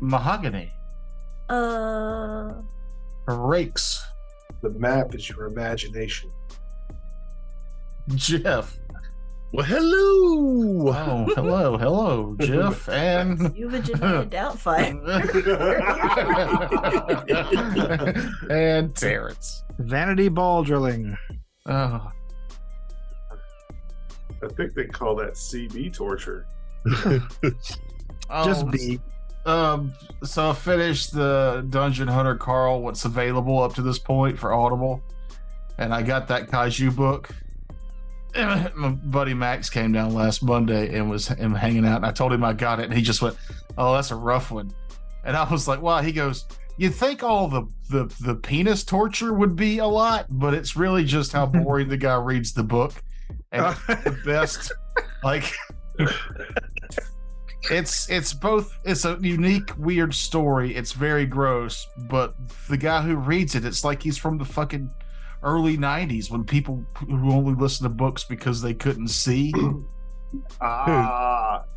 Mahogany. Rakes. The map is your imagination. Jeff. Well, hello. Oh, hello, Jeff, and You Virginia Doubtfire. and Terrence. Vanity Ball Drilling. Oh, I think they call that CB torture. Just B. So I finished the Dungeon Hunter Carl, what's available up to this point for Audible, and I got that Kaiju book. My buddy Max came down last Monday and was hanging out, and I told him I got it, and he just went, "Oh, that's a rough one." And I was like, "Wow." He goes, "You'd think all the penis torture would be a lot, but it's really just how boring the guy reads the book." And the best, like, it's both. It's a unique, weird story. It's very gross, but the guy who reads it, it's like he's from the fucking early 90s when people who only listen to books because they couldn't see.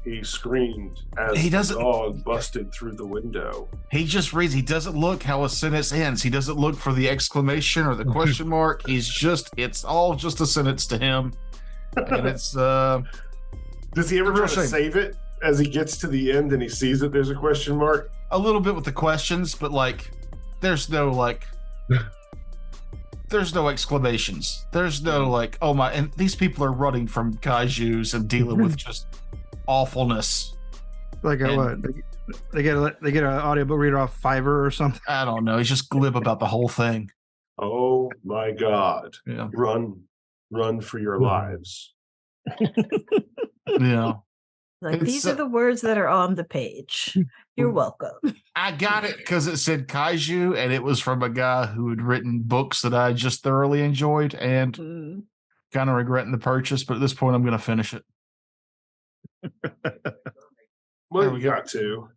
He screamed as He the doesn't- dog busted through the window. He just reads. He doesn't look how a sentence ends. He doesn't look for the exclamation or the question mark. It's all just a sentence to him. And it's Does he ever Real try to shame. save it as he gets to the end and he sees that there's a question mark? a little bit with the questions, but like there's no exclamations. There's no like, oh my, and these people are running from kaijus and dealing with just awfulness. Like a, And- what? They get an audiobook reader off Fiverr or something. I don't know. He's just glib about the whole thing. Oh my God. Yeah. Run for your lives. Yeah. Like, It's, these are the words that are on the page. You're welcome. I got it because it said kaiju, and it was from a guy who had written books that I just thoroughly enjoyed, and Mm. kind of regretting the purchase. But at this point, I'm going to finish it. Well, There we you go. got to.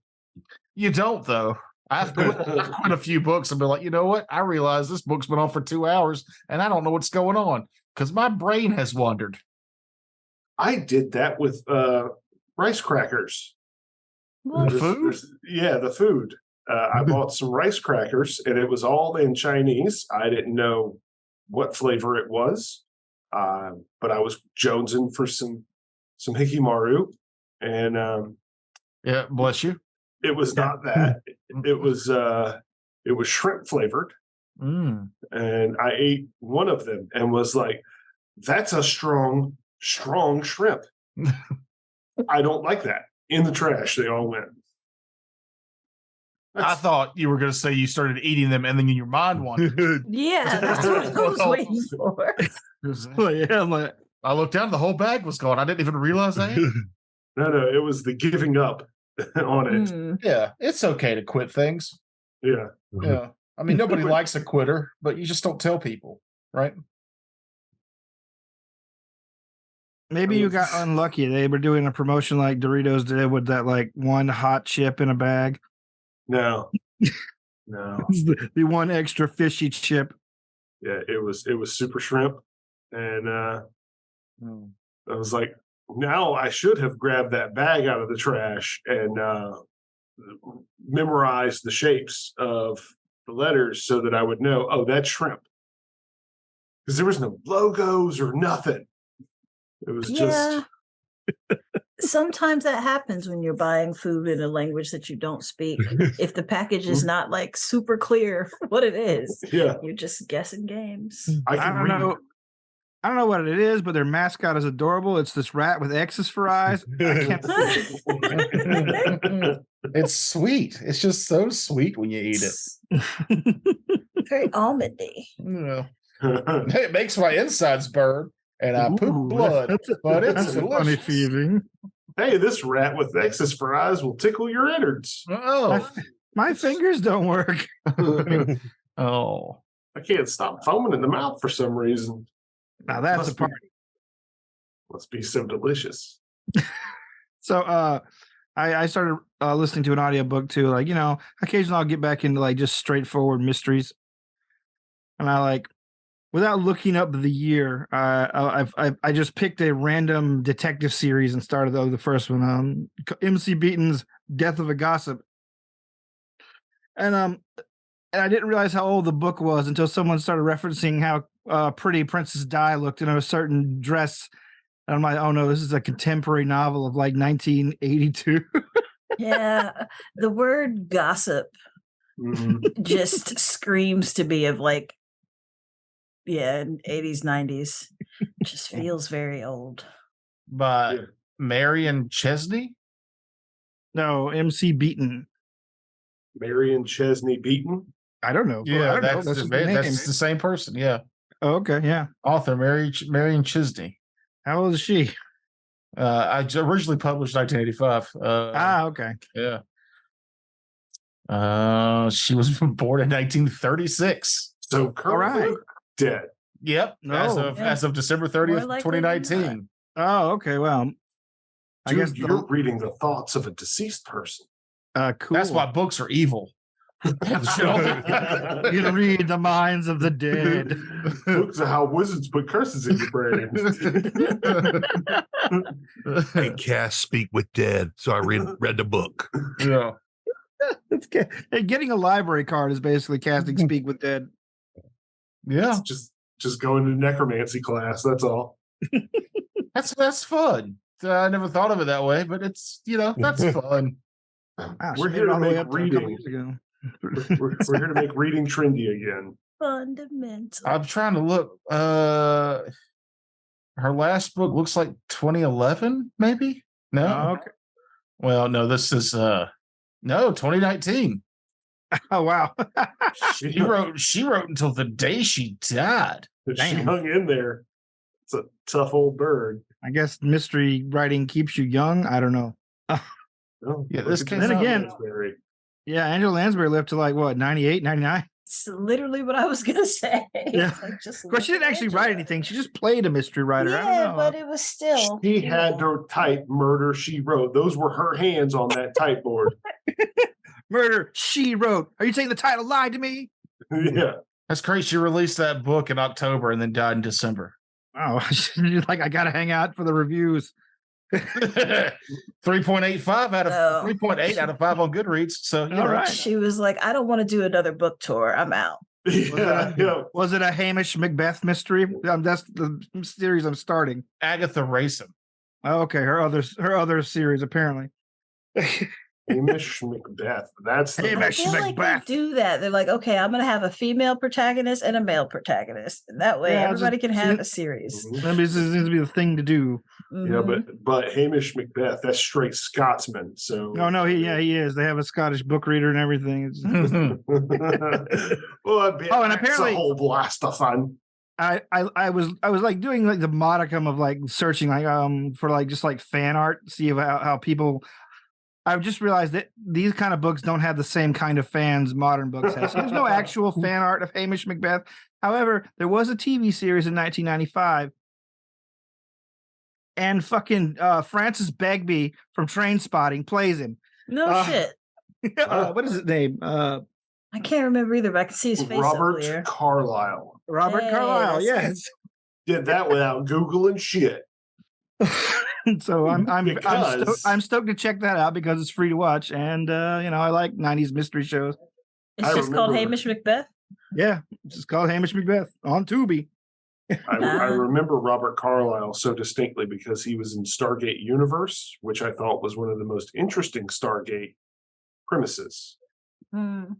You don't, though. I've quit a few books and been like, you know what? I realize this book's been on for 2 hours, and I don't know what's going on because my brain has wandered. I did that with rice crackers. Well, The food? The food. I bought some rice crackers, and it was all in Chinese. I didn't know what flavor it was, but I was jonesing for some hikimaru, and Yeah, bless you. it was not that. It was shrimp flavored, Mm. and I ate one of them and was like, "That's a strong shrimp." I don't like that. In the trash, they all went. I thought you were going to say you started eating them, and then your mind wandered. yeah, that's what I was waiting for. Well, yeah, I'm like, I looked down, the whole bag was gone. I didn't even realize I ate it. No, it was the giving up on it. Mm. Yeah, it's okay to quit things. Yeah. Yeah. I mean, nobody likes a quitter, but you just don't tell people, right? maybe you got unlucky. They were doing a promotion like Doritos did with that like one hot chip in a bag. No. The one extra fishy chip. Yeah, it was super shrimp. And I was like, now I should have grabbed that bag out of the trash and memorized the shapes of the letters so that I would know, oh, that's shrimp. Because there was no logos or nothing. It was just Sometimes that happens when you're buying food in a language that you don't speak. If the package is not like super clear what it is, yeah. you're just guessing games. I I can don't read. know. I don't know what it is, but their mascot is adorable. It's this rat with X's for eyes. I can't. It's sweet. It's just so sweet when you eat it. Very almondy. Yeah. It makes my insides burn, and I poop blood. But it's that's a funny delicious. feeling. Hey, this rat with X's for eyes will tickle your innards. Oh, My fingers don't work. oh, I can't stop foaming in the mouth for some reason. Now that's Must a party. Must be so delicious. So I started listening to an audiobook too. Like, occasionally I'll get back into like just straightforward mysteries. And I like, without looking up the year, I just picked a random detective series and started the first one. MC Beaton's Death of a Gossip. And I didn't realize how old the book was until someone started referencing how pretty Princess Di looked in a certain dress. And I'm like, oh no, this is a contemporary novel of like 1982. Yeah, the word gossip just screams to me of like, 80s, 90s. Just feels very old. By Marion Chesney. No, MC Beaton. Marion Chesney Beaton. I don't know. Yeah, I don't know. that's Just the name. the same person. Yeah, Oh, okay, yeah. author Marion Chesney. How old is she? I originally published 1985. Okay. Yeah. She was born in 1936. So currently dead. Yep. No. As of December 30th, More likely than 2019. Oh, okay. Well, I Dude, guess you're reading the thoughts of a deceased person. cool. That's why books are evil. you read the minds of the dead. Books are how wizards put curses in your brain. And cast speak with dead. So I read the book. Yeah. Hey, getting a library card is basically casting Speak with Dead. Yeah. Just going to necromancy class. That's all. That's fun. I never thought of it that way, but it's that's fun. Wow, We're she here made it to all the way make up to a couple reading. years ago. We're here to make reading trendy again. Fundamental. I'm trying to look. Her last book looks like 2011, maybe. No. Oh, okay. Well, no. This is 2019. Oh wow. She wrote until the day she died. She Damn. hung in there. It's a tough old bird. I guess mystery writing keeps you young. I don't know. Oh, Yeah, look this at came this out- Then again- Lansbury. Yeah, Angela Lansbury lived to like what, 98, 99? It's literally what I was gonna say. Yeah. It's like, just Of course, she look didn't at actually Angela. write anything. She just played a mystery writer. I don't Yeah, know. but it was still. She had to type Murder, She Wrote. Those were her hands on that typeboard. Murder, She Wrote. Are you saying the title lied to me? Yeah. That's crazy. She released that book in October and then died in December. Oh, like I gotta hang out for the reviews. 3.85 out of Oh. 3.8 out of 5 on Goodreads. So All right. She was like, I don't want to do another book tour. I'm out. Yeah. Was it a Hamish Macbeth mystery? That's the series I'm starting. Agatha Racing. Oh, okay, her other series apparently. Hamish Macbeth. That's the Hamish I feel like Macbeth. they do that. They're like, okay, I'm going to have a female protagonist and a male protagonist. And that way Yeah, everybody can just- have a series. Mhm. Maybe this needs to be the thing to do. Yeah, Mhm. but Hamish Macbeth, that's straight Scotsman. So No, no, he is. They have a Scottish book reader and everything. It's, well, and apparently- a whole blast of fun. I was like doing like the modicum of like searching like for like just like fan art, see how people. I've just realized that these kind of books don't have the same kind of fans modern books have. So there's no actual fan art of Hamish Macbeth. However, there was a TV series in 1995, and fucking Francis Begbie from Trainspotting plays him. No shit. What is his name? I can't remember either, but I can see his face up Robert there. Carlyle Robert Hey, Carlyle. that's- Yes. did that without Googling shit. So I'm Because- I'm stoked to check that out because it's free to watch, and I like 90s mystery shows. It's I just called remember- Hamish Macbeth. Yeah, it's just called Hamish Macbeth on Tubi. I remember Robert Carlyle so distinctly because he was in Stargate Universe, which I thought was one of the most interesting Stargate premises. Hmm.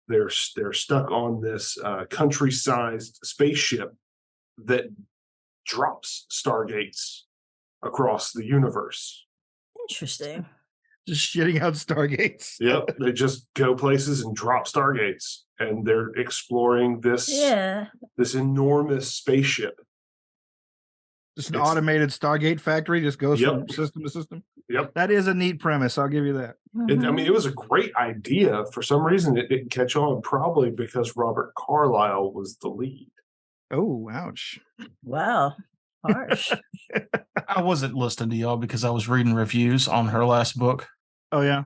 They're stuck on this country-sized spaceship that drops Stargates across the universe. Interesting. Just shitting out Stargates. Yep, they just go places and drop Stargates, and they're exploring this Yeah. this enormous spaceship. Just an It's- automated Stargate factory just goes Yep. from system to system. Yep. That is a neat premise. I'll give you that. I mean, it was a great idea. For some reason, it didn't catch on, probably because Robert Carlyle was the lead. Oh, ouch. Wow. Harsh. I wasn't listening to y'all because I was reading reviews on her last book. Oh yeah.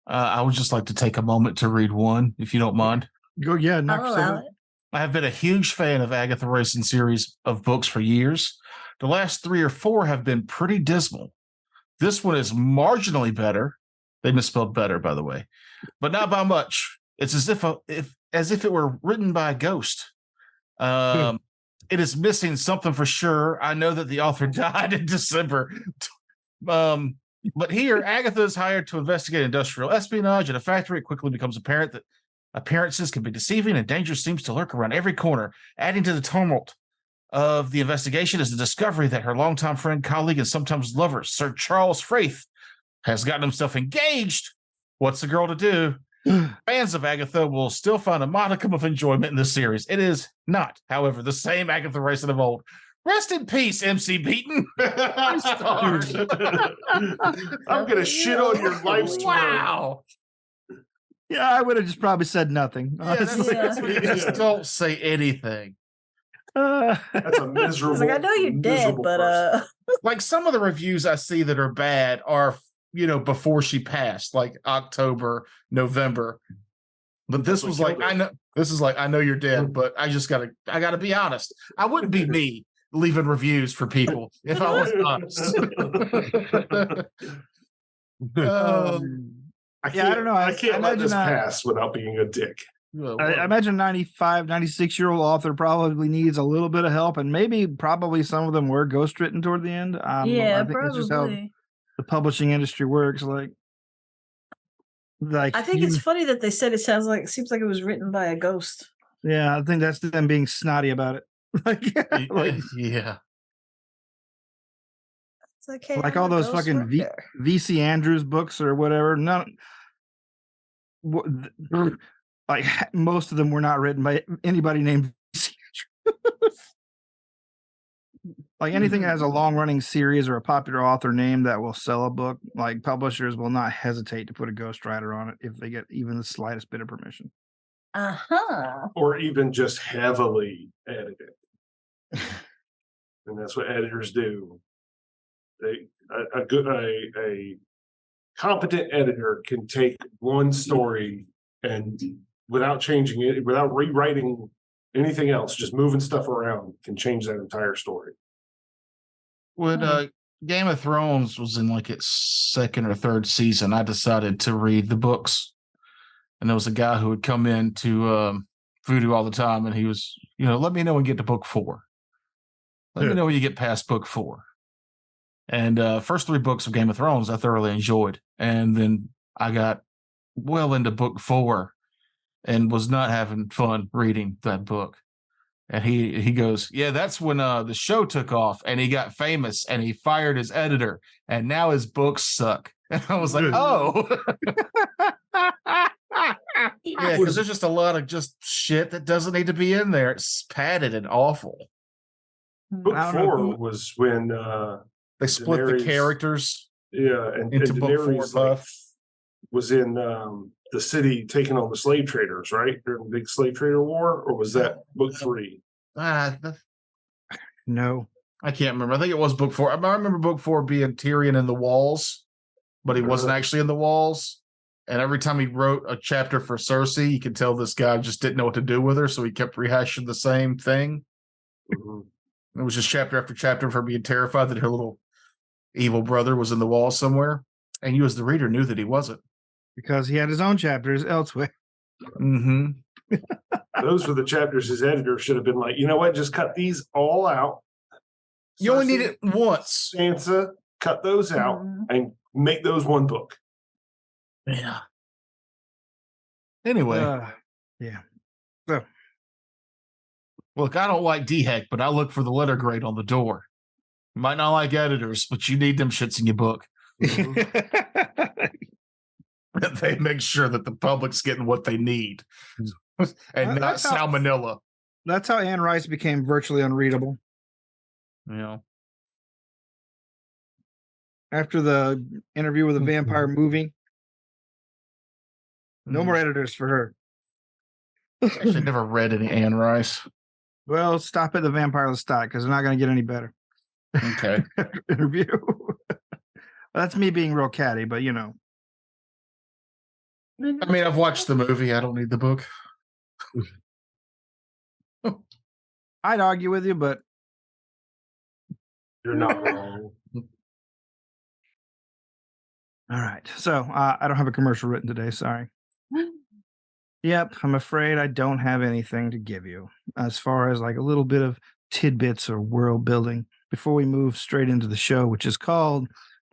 I would just like to take a moment to read one, if you don't mind. Go yeah. Knock I'll yourself allow out. it. I have been a huge fan of Agatha Racing series of books for years. The last 3 or 4 have been pretty dismal. This one is marginally better. They misspelled better, by the way, but not by much. It's as if it were written by a ghost. It is missing something for sure. I know that the author died in December. But here, Agatha is hired to investigate industrial espionage at a factory. It quickly becomes apparent that appearances can be deceiving and danger seems to lurk around every corner. Adding to the tumult of the investigation is the discovery that her longtime friend, colleague, and sometimes lover, Sir Charles Fraith, has gotten himself engaged. What's the girl to do? Fans of Agatha will still find a modicum of enjoyment in this series. It is not, however, the same Agatha Racing of old. Rest in peace, MC Beaton. I'm gonna shit on your life's work. Wow. Yeah, I would have just probably said nothing. Just don't say anything. That's a miserable. Like, I know you're dead, but like some of the reviews I see that are bad are, before she passed, like October, November. But this was like, I know you're dead, but I gotta be honest. I wouldn't be me leaving reviews for people if I was honest. I don't know. I can't let this pass without being a dick. I imagine 95, 96-year-old author probably needs a little bit of help, and probably some of them were ghostwritten toward the end. I think probably. that's just how the publishing industry works. I think it's funny that they said it seems like it was written by a ghost. Yeah, I think that's them being snotty about it. Yeah. It's like, hey, like all those fucking VC Andrews books or whatever. Like most of them were not written by anybody named VC Andrews. Like anything that has a long-running series or a popular author name that will sell a book, like publishers will not hesitate to put a ghostwriter on it if they get even the slightest bit of permission. Or even just heavily edit it. And that's what editors do. A competent editor can take one story and without changing it, without rewriting anything else, just moving stuff around, can change that entire story. When Game of Thrones was in like its second or third season, I decided to read the books. And there was a guy who would come in to Voodoo all the time, and he was, let me know when you get to book 4. Let me know when you get past book 4. And first 3 books of Game of Thrones I thoroughly enjoyed. And then I got well into book 4 and was not having fun reading that book. And he goes, yeah, that's when the show took off and he got famous and he fired his editor and now his books suck. And I was like, oh. Yeah, because there's just a lot of just shit that doesn't need to be in there. It's padded and awful. Book 4 was when they split Daenerys, the characters. Yeah, and Daenerys was in the city taking on the slave traders, right? During the big slave trader war, or was that book 3? No, I can't remember. I think it was book 4. I remember book 4 being Tyrion in the walls, but he wasn't actually in the walls. And every time he wrote a chapter for Cersei, you could tell this guy just didn't know what to do with her, so he kept rehashing the same thing. Mm-hmm. It was just chapter after chapter of her being terrified that her little evil brother was in the wall somewhere. And you as the reader knew that he wasn't. Because he had his own chapters elsewhere. Mm-hmm. Those were the chapters his editor should have been like, you know what, just cut these all out. You only need it once. Sansa, cut those out and make those one book. Yeah. Anyway. Yeah. So. Look, I don't like DHEC, but I look for the letter grade on the door. You might not like editors, but you need them shits in your book. They make sure that the public's getting what they need. And not salmonella. That's how Anne Rice became virtually unreadable. Yeah. After the interview with the vampire movie, no more editors for her. Actually, never read any Anne Rice. Well, stop at the Vampire Lestat because they're not going to get any better. Okay. Interview. That's me being real catty, but you know. I mean, I've watched the movie. I don't need the book. I'd argue with you, but you're not wrong. All right. So I don't have a commercial written today. Sorry. Yep, I'm afraid I don't have anything to give you as far as like a little bit of tidbits or world building before we move straight into the show, which is called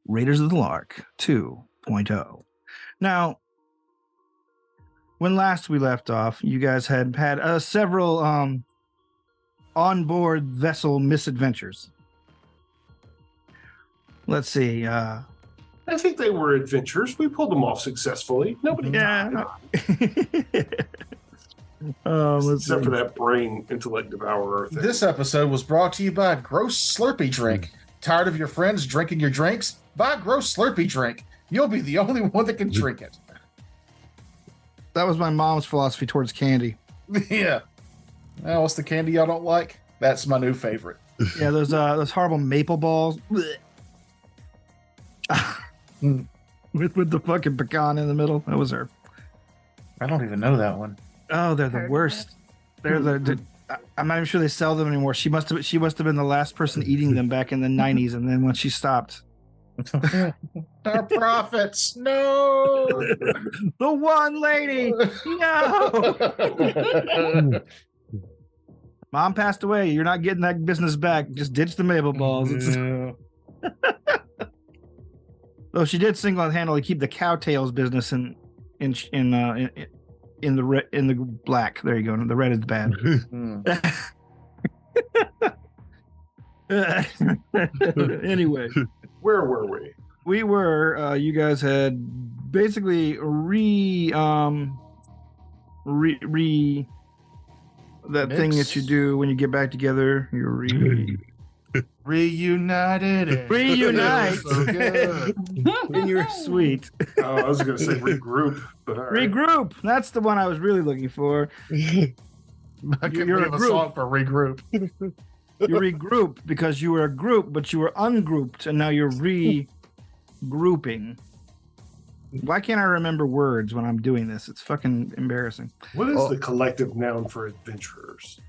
Raiders of the Lark 2.0. Now, when last we left off, you guys had several onboard vessel misadventures. Let's see. I think they were adventures. We pulled them off successfully. Nobody died. Except for that brain intellect devourer thing. This episode was brought to you by Gross Slurpee Drink. Tired of your friends drinking your drinks? Buy Gross Slurpee Drink. You'll be the only one that can drink it. That was my mom's philosophy towards candy. Yeah. Now, what's the candy y'all don't like? That's my new favorite. Yeah, those horrible maple balls. with the fucking pecan in the middle. That was her. I don't even know that one. Oh, they're the worst. They're I'm not even sure they sell them anymore. She must have been the last person eating them back in the 90s, and then when she stopped. Our profits. No. The one lady. No. Mom passed away. You're not getting that business back. Just ditch the maple balls. Yeah. Though she did single-handedly keep the cowtails business in the black. There you go. The red is bad. Anyway, Where were we? we were. You guys had basically that thing that you do when you get back together. You Reunited. Reunite. So good. in your suite. Oh, I was going to say regroup, but all right. Regroup. That's the one I was really looking for. I could You're have a a group. song for regroup. You regroup because you were a group, but you were ungrouped, and now you're regrouping. Why can't I remember words when I'm doing this? It's fucking embarrassing. What is the collective noun for adventurers?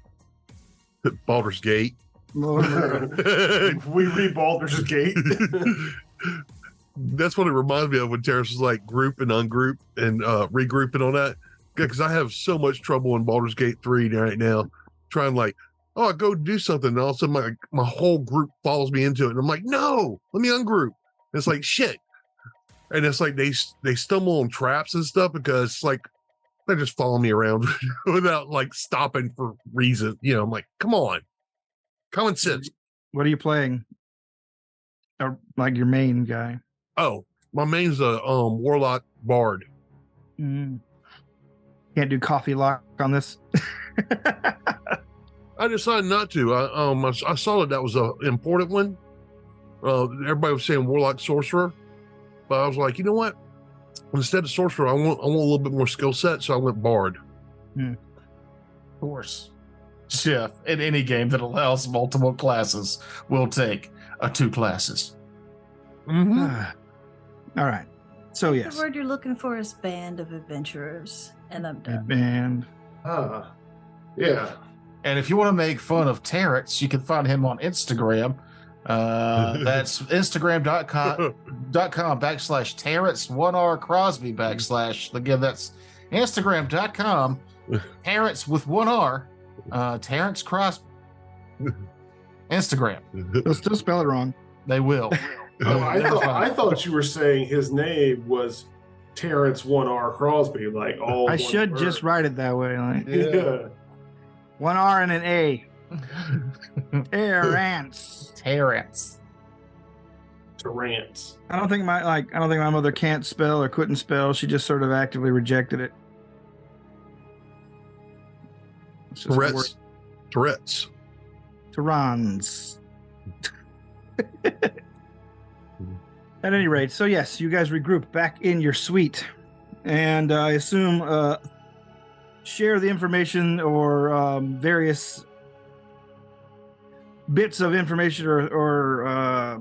Baldur's Gate. We read Baldur's Gate. That's what it reminds me of when Terrence was like group and ungroup and regrouping on that. Because I have so much trouble in Baldur's Gate 3 right now, trying like, I go do something, and all of a sudden my whole group follows me into it, and I'm like, no, let me ungroup. And it's like shit, and it's like they stumble on traps and stuff because it's like they just follow me around without like stopping for reason. I'm like, come on, common sense. What are you playing? Or like your main guy? Oh, my main's a warlock bard. Can't do coffee lock on this. I decided not to. I saw that was an important one. Everybody was saying warlock sorcerer, but I was like, you know what? Instead of sorcerer, I want a little bit more skill set, so I went bard. Of course. Chef, in any game that allows multiple classes, will take 2 classes. All right. So yes, The word you're looking for is band of adventurers, and I'm done. band. Yeah. And if you want to make fun of Terrence, you can find him on Instagram. That's Instagram.com/Terrence 1R Crosby / again, that's Instagram.com Terrence with 1R Terrence Crosby. Instagram. They'll still spell it wrong. They will. I thought you were saying his name was Terrence 1R Crosby, like all. I one should word. just write it that way. Like Yeah. 1 R and an A. Terrence. Terrence. Terrence. I don't think my mother can't spell or couldn't spell. She just sort of actively rejected it. It's just a word. Tourette's. Terrans. At any rate, so yes, you guys regroup back in your suite, and I assume share the information or various bits of information or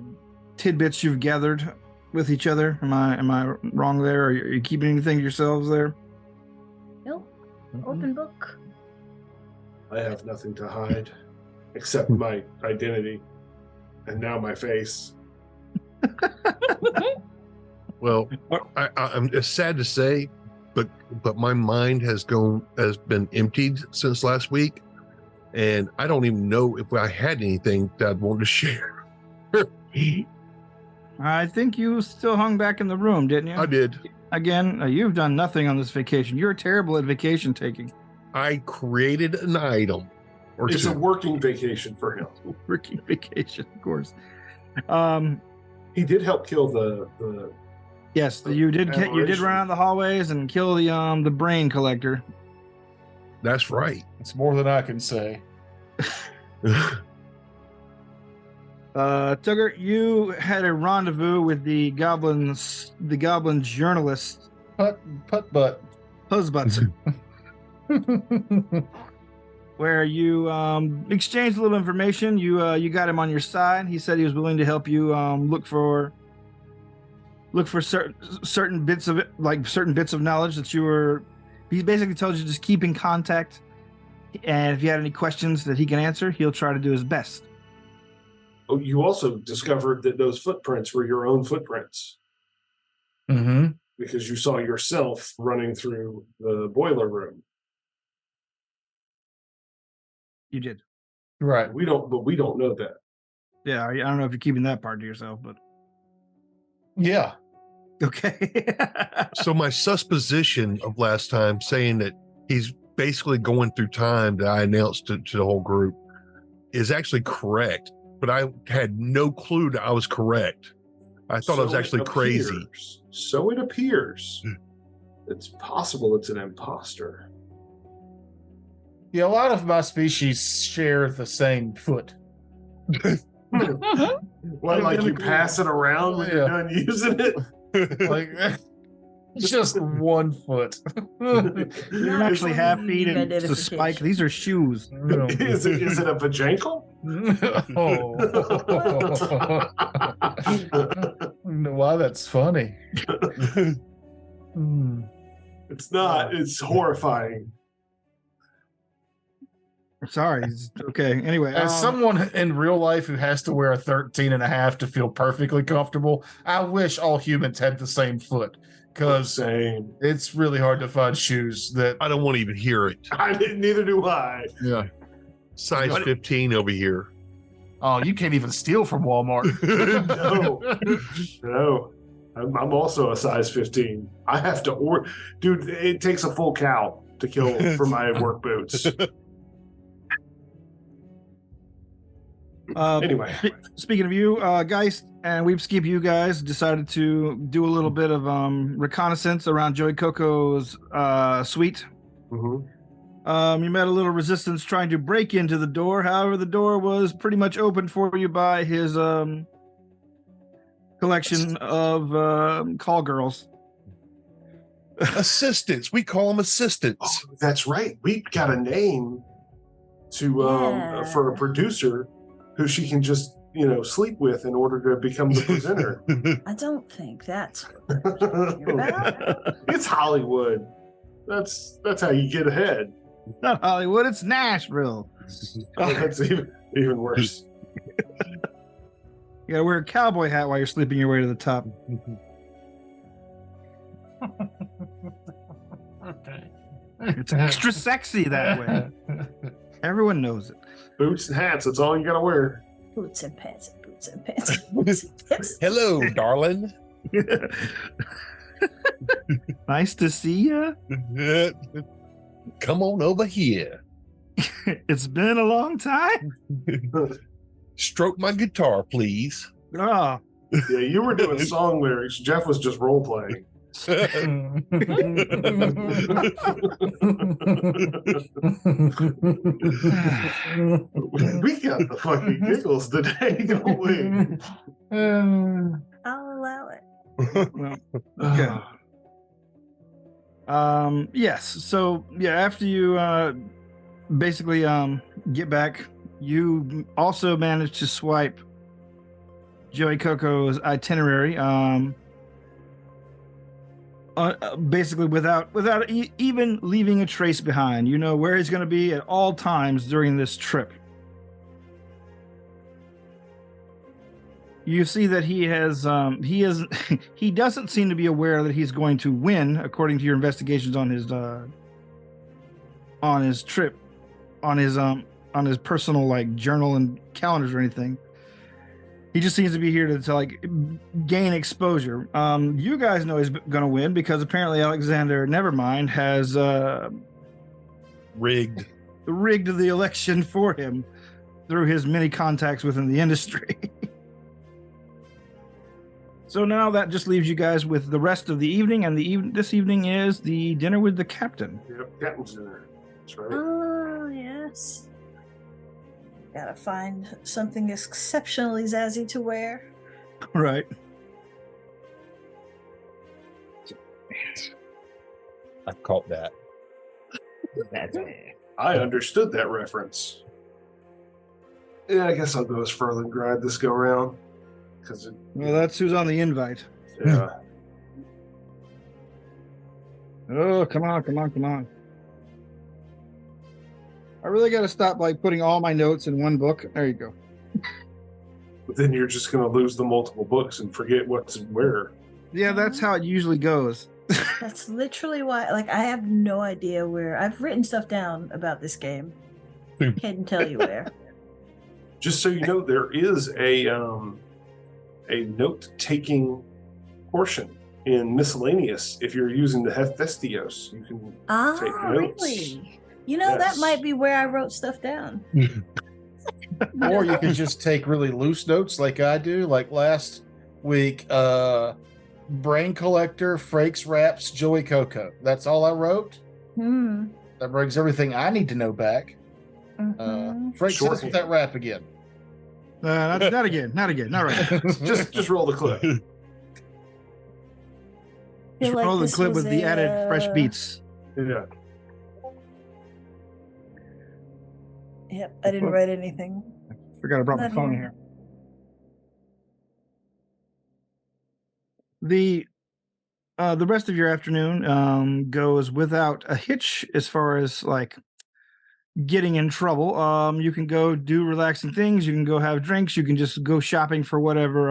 tidbits you've gathered with each other. Am I wrong there? Are you keeping anything to yourselves there? Nope. Open book. I have nothing to hide except my identity and now my face. Well, I'm it's sad to say, but my mind has been emptied since last week, and I don't even know if I had anything that I'd want to share. I think you still hung back in the room, didn't you? I did. Again, you've done nothing on this vacation. You're terrible at vacation taking. I created an item. It's a working vacation for him. Working vacation, of course. He did help kill the Yes, you did aberration. run out the hallways and kill the brain collector. That's right. It's more than I can say. Tugger, you had a rendezvous with the goblin journalist Putt butt. Puzzbutts, where you exchanged a little information. You got him on your side. He said he was willing to help you look for certain bits of it, like certain bits of knowledge that you were. He basically told you to just keep in contact, and if you had any questions that he can answer, he'll try to do his best. Oh, you also discovered that those footprints were your own footprints Mm-hmm. because you saw yourself running through the boiler room. You did. Right. But we don't know that. Yeah, I don't know if you're keeping that part to yourself, but Yeah. okay. So my supposition of last time saying that he's basically going through time that I announced to the whole group is actually correct, but I had no clue that I was correct. I thought I was So it actually crazy. appears- So it appears. It's possible it's an imposter. Yeah, a lot of my species share the same foot. What, like you pass it around when you're done using it? Like just one foot. You're actually half feet and it's a spike. These are shoes. Is it a vajankle? Wow, that's funny. Hmm. It's not. It's horrifying. Sorry. Okay. Anyway, As someone in real life who has to wear a 13 and a half to feel perfectly comfortable, I wish all humans had the same foot, because Same. it's really hard to find shoes that. I don't want to even hear it. Neither do I. Yeah. Size 15 over here. Oh, you can't even steal from Walmart. No. I'm also a size 15. I have to order. Dude, it takes a full cow to kill for my work boots. Anyway. Speaking of you, Geist and Weepskeep, you guys decided to do a little bit of reconnaissance around Joey Coco's suite. Mm-hmm. You met a little resistance trying to break into the door. However, the door was pretty much opened for you by his collection of call girls. Assistants. We call them assistants. Oh, that's right. We got a name to for a producer who she can just sleep with in order to become the presenter. I don't think that's what you're about. It's Hollywood. That's how you get ahead. Not Hollywood, it's Nashville. Oh, that's even worse. You gotta wear a cowboy hat while you're sleeping your way to the top. Okay. It's extra sexy that way. Everyone knows it. Boots and hats, that's all you gotta wear. Boots and pants, boots and pants. Boots and pants. Hello, darling. Nice to see you. Come on over here. It's been a long time. Stroke my guitar, please. Oh, Yeah, you were doing song lyrics. Jeff was just role playing. We got the fucking giggles today, don't we? I'll allow it. well, okay. Yes. So yeah, after you basically get back, you also managed to swipe Joey Coco's itinerary. Basically without even leaving a trace behind. You know where he's going to be at all times during this trip. You see that he he doesn't seem to be aware that he's going to win, according to your investigations on his trip, on his personal like journal and calendars or anything. He just seems to be here to like gain exposure. You guys know he's going to win because apparently Alexander Nevermind has Rigged. the election for him through his many contacts within the industry. So now that just leaves you guys with the rest of the evening, and this evening is the dinner with the captain. Yep, captain's dinner. That's right. Oh, yes. Gotta find something exceptionally zazzy to wear. Right. I caught that. I understood that reference. Yeah, I guess I'll go as Furlingride this go round. Well, that's who's on the invite. Yeah. Oh, come on. I really got to stop like putting all my notes in one book. There you go. But then you're just going to lose the multiple books and forget what's where. Yeah, that's how it usually goes. That's literally why, like, I have no idea where. I've written stuff down about this game. Can't tell you where. Just so you know, there is a note-taking portion in miscellaneous. If you're using the Hephaestos, you can take notes. Really? You know, that Yes. might be where I wrote stuff down. Or you can just take really loose notes like I do. Like last week, Brain Collector, Frakes Raps, Joey Coco. That's all I wrote. That brings everything I need to know back. Frakes, hit us with that rap again. Not again. Not right. Just roll the clip. Just roll the clip with the added fresh beats. Yeah. Yep, I didn't write anything. Forgot I brought my Not phone here. here. The rest of your afternoon goes without a hitch as far as like getting in trouble. You can go do relaxing things. You can go have drinks. You can just go shopping for whatever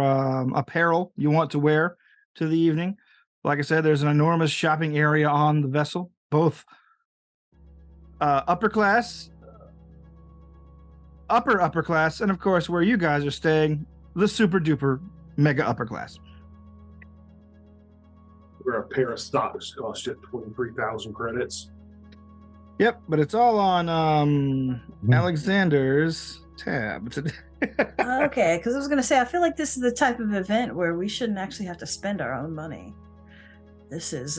apparel you want to wear to the evening. Like I said, there's an enormous shopping area on the vessel, both upper class, upper class, and of course where you guys are staying, the super duper mega upper class. Where a pair of stocks cost you 23,000 credits. Yep, but it's all on Alexander's tab. Okay, because I was going to say, I feel like this is the type of event where we shouldn't actually have to spend our own money. This is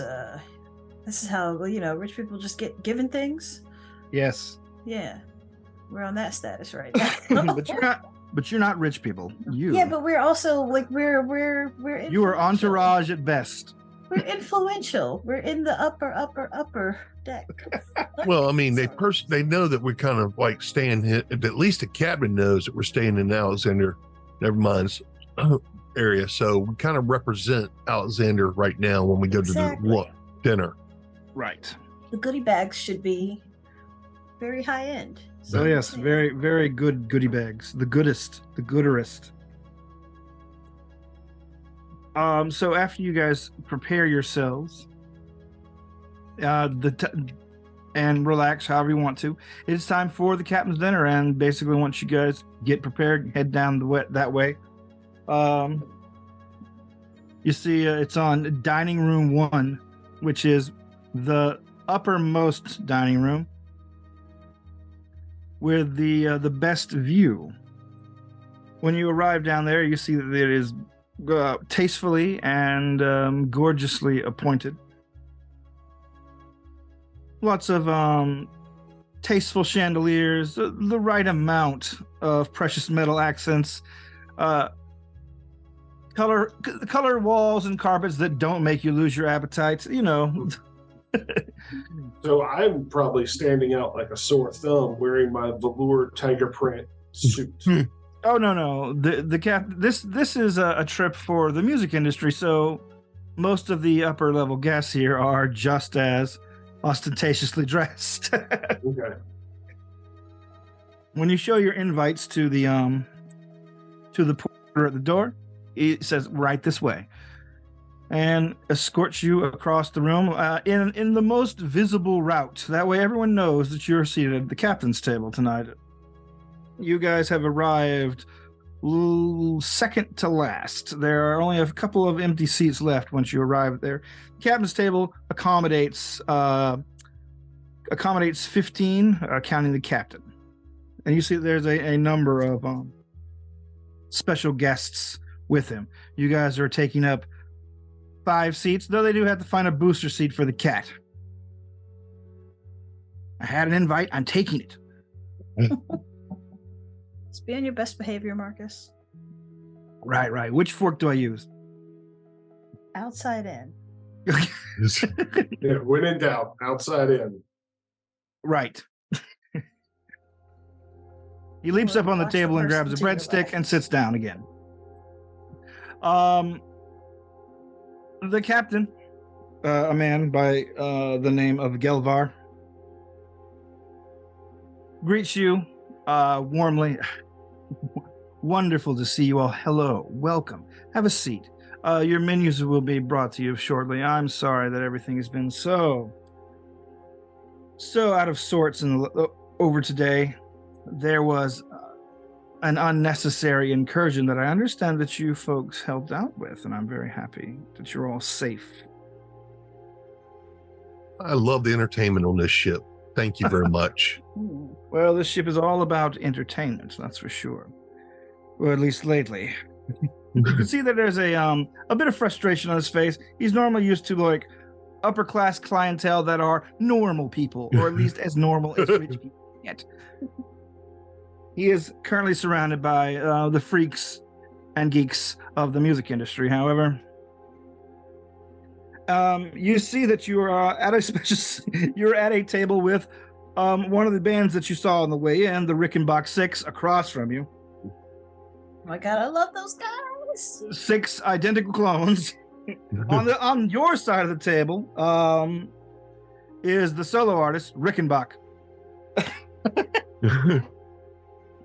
how, you know, rich people just get given things. Yes. Yeah, we're on that status right now. But you're not rich people. Yeah, but we're also like we're You are entourage at best. We're influential. We're in the upper deck. Well, I mean, they know that we're kind of like staying. At least the cabin knows that we're staying in Alexander Nevermind's area, so we kind of represent Alexander right now when we go to the dinner. Right. The goodie bags should be very high end. So yes, very, very good goodie bags. The goodest, the gooderest. So after you guys prepare yourselves, and relax however you want to, it's time for the captain's dinner. And basically, once you guys get prepared, head down that way. You see, it's on dining room 1, which is the uppermost dining room with the best view. When you arrive down there, you see that it is tastefully and gorgeously appointed. Lots of tasteful chandeliers, the right amount of precious metal accents, color walls and carpets that don't make you lose your appetite, you know. So I'm probably standing out like a sore thumb wearing my velour tiger print suit. Oh no! This is a trip for the music industry, so most of the upper level guests here are just as ostentatiously dressed. Okay. When you show your invites to the porter at the door, he says, right this way, and escorts you across the room in the most visible route. That way everyone knows that you're seated at the captain's table tonight. You guys have arrived second to last. There are only a couple of empty seats left once you arrive there. The captain's table accommodates 15, counting the captain. And you see there's a number of special guests with him. You guys are taking up 5 seats, though they do have to find a booster seat for the cat. I had an invite. I'm taking it. Just be on your best behavior, Marcus. Right. Which fork do I use? Outside in. Yeah, when in doubt, outside in. Right. He leaps up on the Watch the table and person grabs a to your breadstick left. and sits down again. The captain, a man by the name of Gelvar, greets you warmly. Wonderful to see you all. Hello, welcome. Have a seat. Your menus will be brought to you shortly. I'm sorry that everything has been so out of sorts over today. There was an unnecessary incursion that I understand that you folks helped out with, and I'm very happy that you're all safe. I love the entertainment on this ship. Thank you very much. Well, this ship is all about entertainment, that's for sure. Or at least lately. You can see that there's a bit of frustration on his face. He's normally used to like upper class clientele that are normal people, or at least as normal as rich people get. He is currently surrounded by the freaks and geeks of the music industry. However, you see that you are you're at a table with one of the bands that you saw on the way in, the Rickenbach 6, across from you. Oh my god, I love those guys. 6 identical clones. On your side of the table is the solo artist Rickenbach.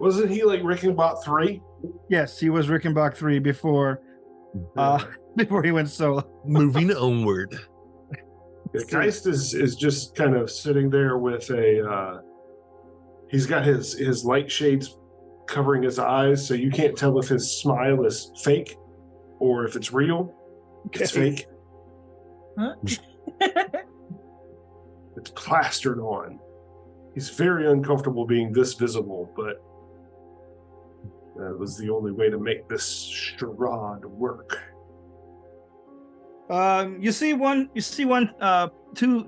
Wasn't he like Rickenbach 3? Yes, he was Rickenbach 3 before he went solo. Moving onward. Yeah, Geist is just kind of sitting there with he's got his light shades covering his eyes, so you can't tell if his smile is fake or if it's real. It's fake. Huh? It's plastered on. He's very uncomfortable being this visible, but that was the only way to make this charade work. You see two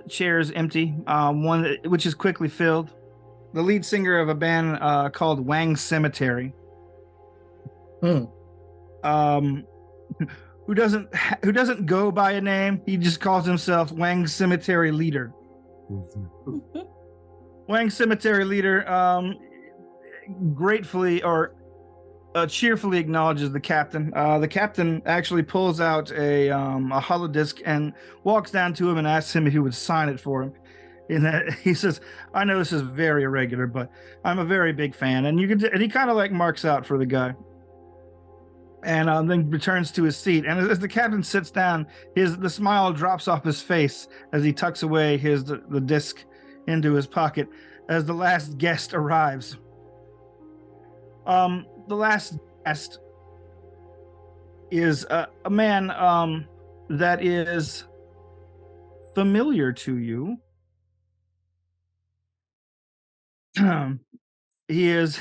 chairs empty. One which is quickly filled. The lead singer of a band called Wang Cemetery. Who doesn't go by a name. He just calls himself Wang Cemetery Leader. Wang Cemetery Leader gratefully or cheerfully acknowledges the captain. The captain actually pulls out a holodisc and walks down to him and asks him if he would sign it for him. In that he says, "I know this is very irregular, but I'm a very big fan." And he kind of like marks out for the guy, and then returns to his seat. And as the captain sits down, the smile drops off his face as he tucks away the disc into his pocket as the last guest arrives. The last guest is a man that is familiar to you. He is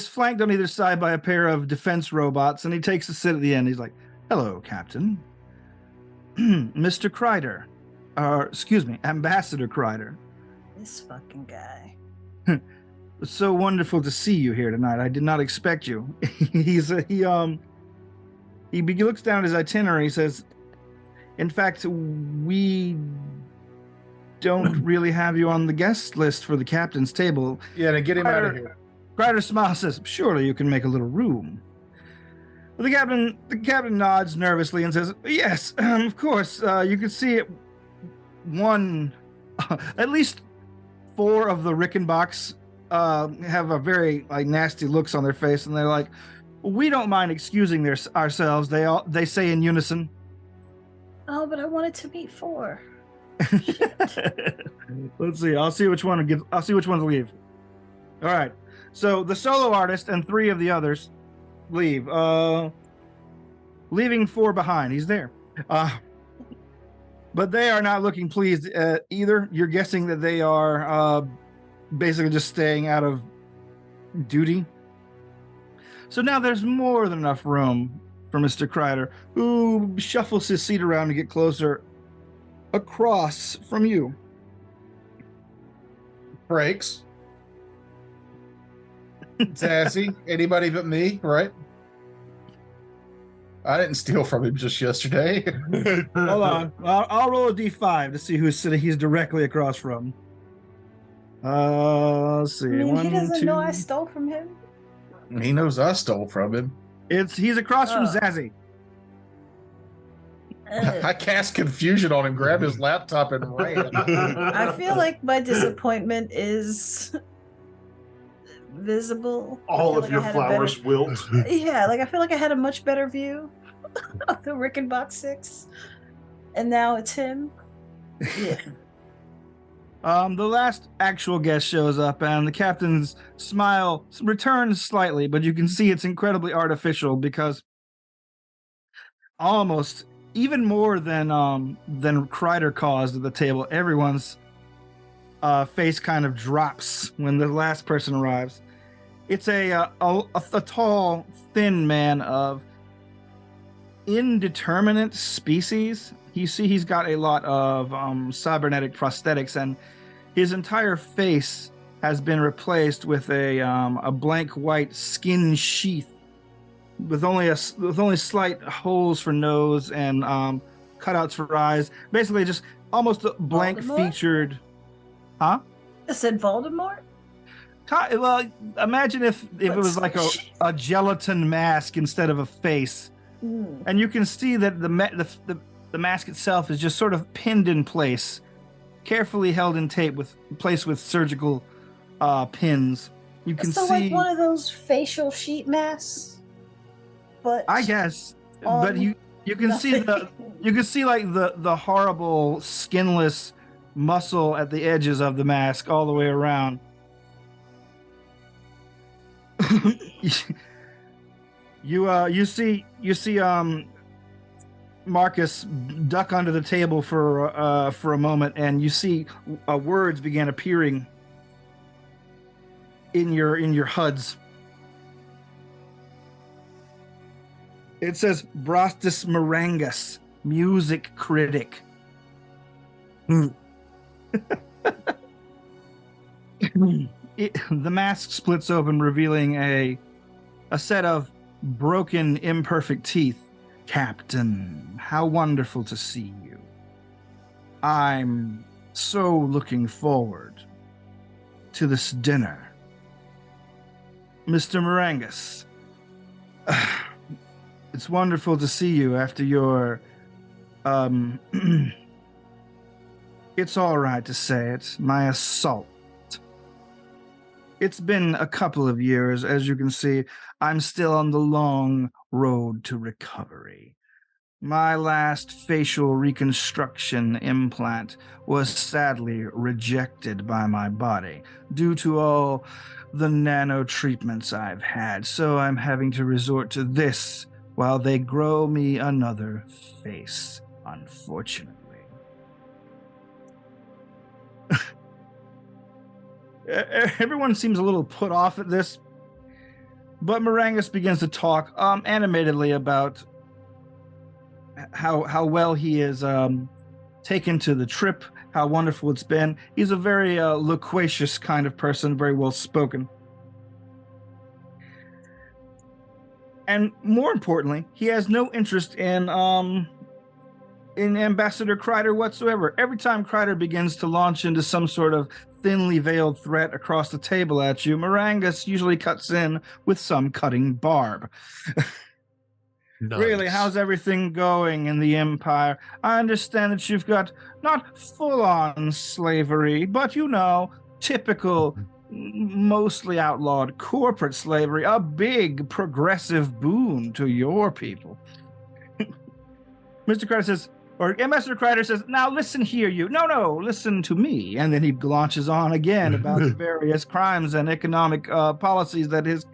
flanked on either side by a pair of defense robots, and he takes a sit at the end. He's like, "Hello, Captain." Mr. Kreider. Excuse me, Ambassador Kreider. This fucking guy. It's so wonderful to see you here tonight. I did not expect you. He looks down at his itinerary. He says, "In fact, we don't really have you on the guest list for the captain's table." Yeah, to get him out of here. Kreider smiles, says, "Surely you can make a little room." Well, the captain nods nervously and says, "Yes, of course. You can see it. At least 4 of the Rickenbachs have a very like nasty looks on their face, and they're like, We don't mind excusing ourselves. They say in unison. Oh, but I wanted to meet 4. Let's see. I'll see which one to leave. All right. So the solo artist and 3 of the others leave. Leaving 4 behind. He's there. But they are not looking pleased either. You're guessing that they are basically just staying out of duty. So now there's more than enough room for Mr. Kreider, who shuffles his seat around to get closer across from you. Breaks. Sassy. Anybody but me, right? I didn't steal from him just yesterday. Hold on. I'll roll a d5 to see he's directly across from. Let's see. I mean, he 1, doesn't 2. know I stole from him. He knows I stole from him. He's across from Zazzy. I cast confusion on him, grabbed his laptop, and ran. I feel like my disappointment is visible. All of your flowers wilt. Yeah, like I feel like I had a much better view of the Rickenbach 6, and now it's him. Yeah. The last actual guest shows up, and the captain's smile returns slightly, but you can see it's incredibly artificial because almost even more than Kreider caused at the table, everyone's face kind of drops when the last person arrives. It's a tall, thin man of indeterminate species. You see he's got a lot of cybernetic prosthetics, and his entire face has been replaced with a blank white skin sheath with only slight holes for nose and cutouts for eyes. Basically, just almost a blank featured. Huh? I said Voldemort. Well, imagine if it was like a gelatin mask instead of a face, and you can see that the mask itself is just sort of pinned in place, carefully held in tape placed with surgical pins. You can see like one of those facial sheet masks, but I guess, but you can see the horrible skinless muscle at the edges of the mask all the way around. You see Marcus duck under the table for a moment, and you see words began appearing in your HUDs. It says Brostis Marangus, music critic. The mask splits open, revealing a set of broken, imperfect teeth. Captain, how wonderful to see you. I'm so looking forward to this dinner. Mr. Marangus, it's wonderful to see you after your, it's all right to say it, my assault. It's been a couple of years, as you can see. I'm still on the long road to recovery. My last facial reconstruction implant was sadly rejected by my body due to all the nano treatments I've had, so I'm having to resort to this while they grow me another face, unfortunately. Everyone seems a little put off at this, but Marangus begins to talk animatedly about how well he is taken to the trip, how wonderful it's been. He's a very loquacious kind of person, very well spoken. And more importantly, he has no interest in Ambassador Kreider whatsoever. Every time Kreider begins to launch into some sort of thinly veiled threat across the table at you, Marangus usually cuts in with some cutting barb. Nice. Really, how's everything going in the Empire? I understand that you've got not full-on slavery, but, typical mostly outlawed corporate slavery, a big progressive boon to your people. Mr. Crider says, or Ambassador Crider says, now listen here, you. No, listen to me. And then he launches on again about the various crimes and economic policies that his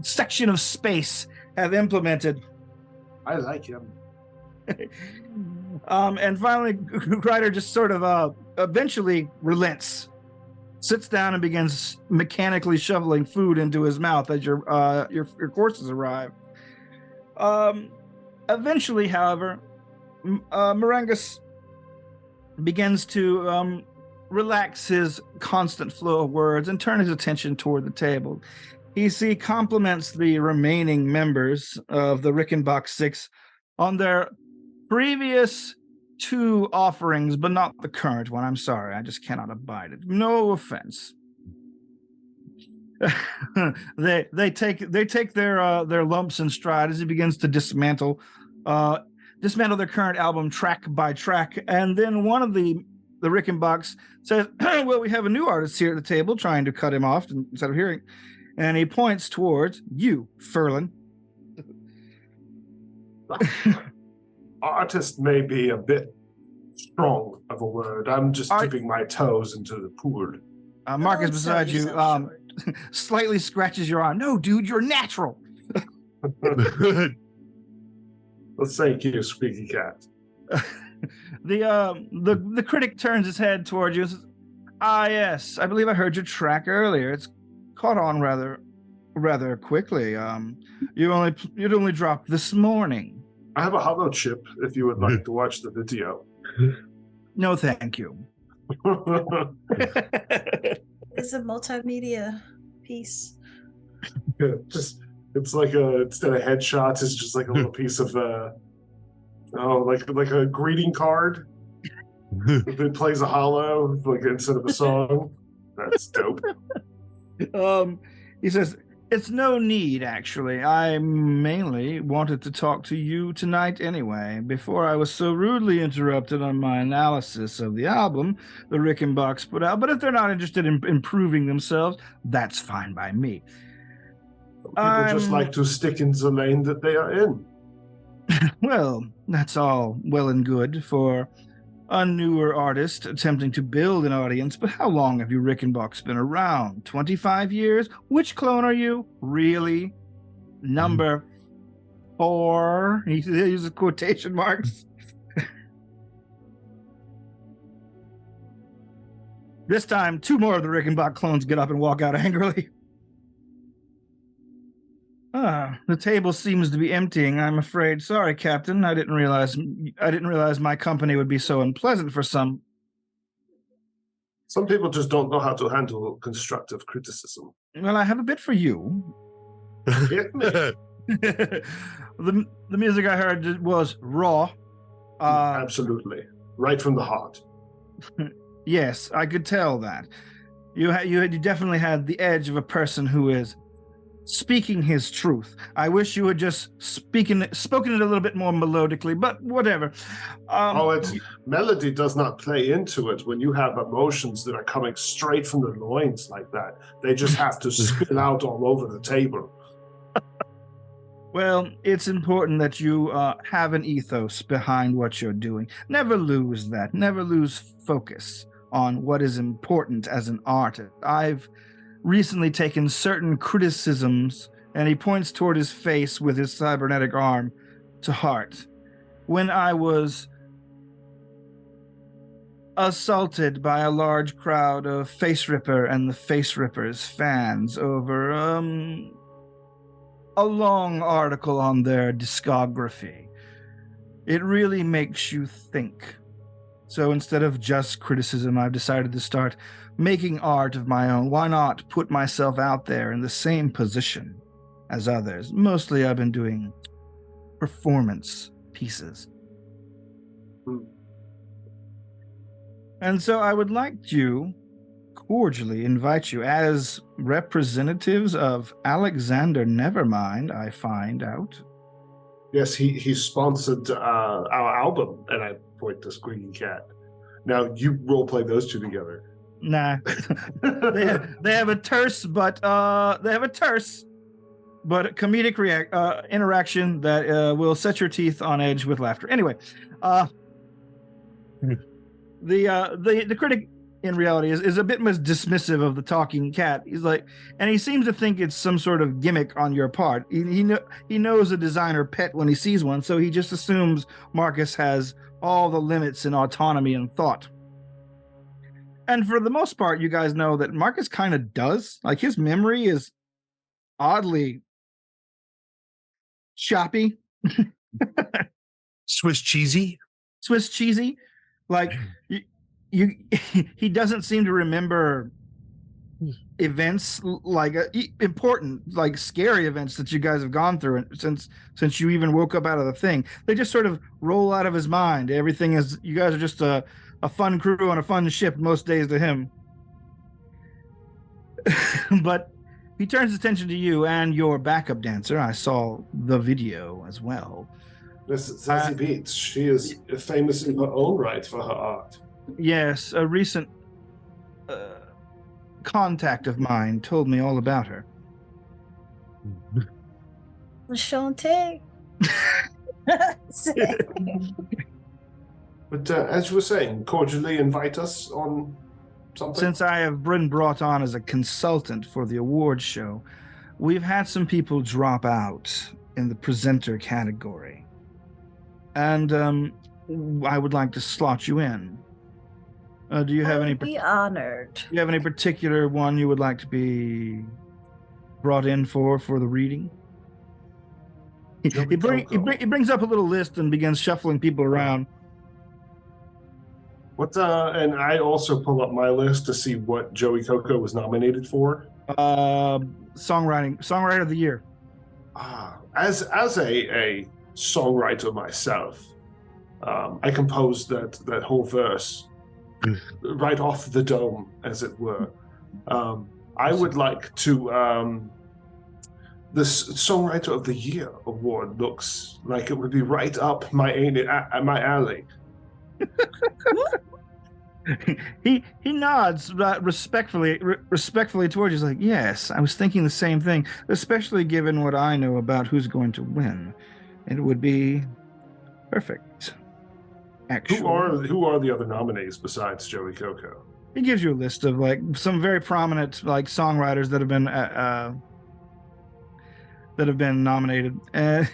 section of space have implemented. I like him. And finally, Crider just sort of eventually relents, sits down and begins mechanically shoveling food into his mouth as your courses arrive. Eventually, however, Marangus begins to relax his constant flow of words and turn his attention toward the table. He compliments the remaining members of the Rickenbach Six on their previous 2 offerings, but not the current one. I'm sorry, I just cannot abide it. No offense. they take their lumps in stride as he begins to dismantle their current album track by track, and then one of the Rickenbachs says, "Well, we have a new artist here at the table," trying to cut him off instead of hearing, and he points towards you, Ferlin. Artist may be a bit strong of a word. I'm just dipping my toes into the pool. Marcus beside you slightly scratches your arm. No, dude, you're natural. Let's thank you, Squeaky Cat. The critic turns his head toward you and says, yes, I believe I heard your track earlier. It's caught on rather quickly. You'd only dropped this morning. I have a hollow chip if you would like to watch the video. No, thank you. It's a multimedia piece. It's like instead of headshots, it's just like a little piece of like a greeting card that plays a hollow like instead of a song. That's dope. He says, it's no need, actually. I mainly wanted to talk to you tonight anyway, before I was so rudely interrupted on my analysis of the album the Rickenbachs put out. But if they're not interested in improving themselves, that's fine by me. People just like to stick in the lane that they are in. Well, that's all well and good for a newer artist attempting to build an audience, but how long have you Rickenbachs been around? 25 years? Which clone are you? Really? Number 4? He uses quotation marks. This time, 2 more of the Rickenbach clones get up and walk out angrily. The table seems to be emptying, I'm afraid. Sorry, Captain. I didn't realize my company would be so unpleasant for some. Some people just don't know how to handle constructive criticism. Well, I have a bit for you. Hit me. The music I heard was raw. Absolutely. Right from the heart. Yes, I could tell that. You definitely had the edge of a person who is speaking his truth. I wish you had just spoken it a little bit more melodically, but whatever. Melody does not play into it when you have emotions that are coming straight from the loins like that. They just have to spill out all over the table. Well, it's important that you have an ethos behind what you're doing. Never lose that. Never lose focus on what is important as an artist. I've recently taken certain criticisms, and he points toward his face with his cybernetic arm, to heart. When I was assaulted by a large crowd of Face Ripper and the Face Ripper's fans over a long article on their discography. It really makes you think. So instead of just criticism, I've decided to start making art of my own. Why not put myself out there in the same position as others? Mostly I've been doing performance pieces. And so I would like to cordially invite you as representatives of Alexander Nevermind, I find out. Yes, he sponsored our album, and I point to Squeaky Cat. Now you role play those two together. Nah. they have a terse but comedic interaction that will set your teeth on edge with laughter. Anyway, the critic in reality is a bit more dismissive of the talking cat. He's like, and he seems to think it's some sort of gimmick on your part. He knows a designer pet when he sees one, so he just assumes Marcus has all the limits in autonomy and thought. And for the most part, you guys know that Marcus kind of does. Like, his memory is oddly choppy. Swiss cheesy. Like, he doesn't seem to remember events like important, like scary events that you guys have gone through since you even woke up out of the thing. They just sort of roll out of his mind. Everything is, you guys are just a fun crew on a fun ship most days to him. But he turns attention to you and your backup dancer. I saw the video as well. This is Zazie Beetz. She is famous in her own right for her art. Yes, a recent contact of mine told me all about her. Shante. But as you were saying, cordially invite us on something? Since I have been brought on as a consultant for the awards show, we've had some people drop out in the presenter category. And I would like to slot you in. Do you have any? Be honored. Do you have any particular one you would like to be brought in for the reading? He brings up a little list and begins shuffling people around. And I also pull up my list to see what Joey Coco was nominated for. Songwriter of the year. As a songwriter myself, I composed that whole verse right off the dome, as it were. I would like to. This Songwriter of the Year award looks like it would be right up my alley. He nods respectfully towards you. He's like, yes, I was thinking the same thing, especially given what I know about who's going to win. It would be perfect. Actually, who are the other nominees besides Joey Coco? He gives you a list of like some very prominent like songwriters that have been nominated. I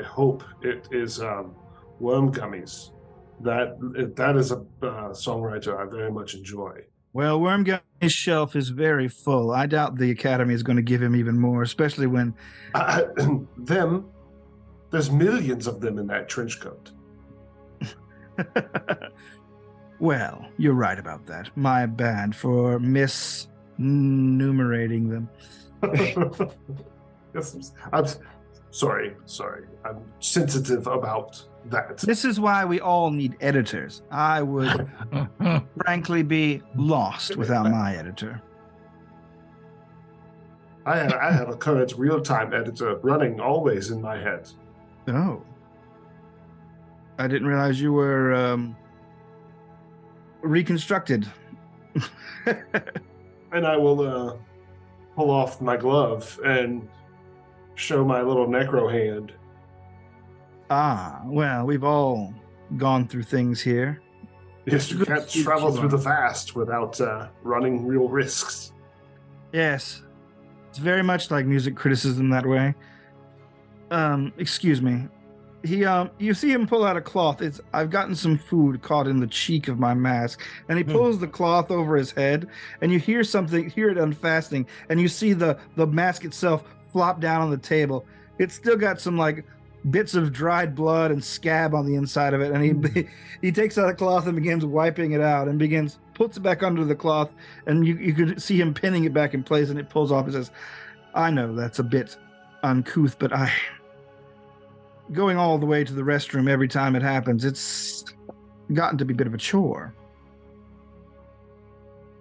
hope it is Worm Gummies. That is a songwriter I very much enjoy. Well, Worm Gummy's shelf is very full. I doubt the Academy is going to give him even more, especially when there's millions of them in that trench coat. Well, you're right about that. My bad for misnumerating them. I'm sorry. I'm sensitive about that. This is why we all need editors. I would frankly be lost without my editor. I have a current real-time editor running always in my head. Oh. I didn't realize you were reconstructed. And I will pull off my glove and show my little necro hand. Well, we've all gone through things here. Yes, you can't travel through the vast without running real risks. Yes. It's very much like music criticism that way. Excuse me. You see him pull out a cloth. I've gotten some food caught in the cheek of my mask, and he pulls the cloth over his head, and you hear it unfastening, and you see the mask itself flop down on the table. It's still got some like bits of dried blood and scab on the inside of it, and he takes out a cloth and begins wiping it out, and puts it back under the cloth, and you could see him pinning it back in place, and it pulls off and says, I know that's a bit uncouth, but going all the way to the restroom every time it happens, it's gotten to be a bit of a chore.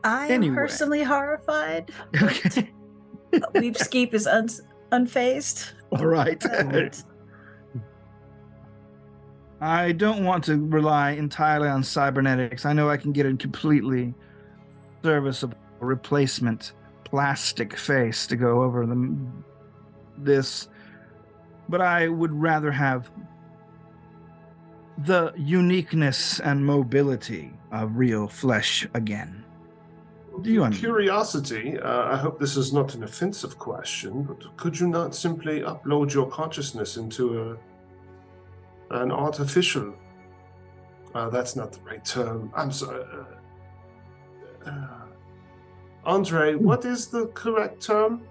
I am personally horrified. Okay. Weepskeep is unfazed. All right. I don't want to rely entirely on cybernetics. I know I can get a completely serviceable replacement plastic face to go over this, but I would rather have the uniqueness and mobility of real flesh again. Do you understand? Curiosity, I hope this is not an offensive question, but could you not simply upload your consciousness into an artificial... that's not the right term. I'm sorry. Andre, what is the correct term?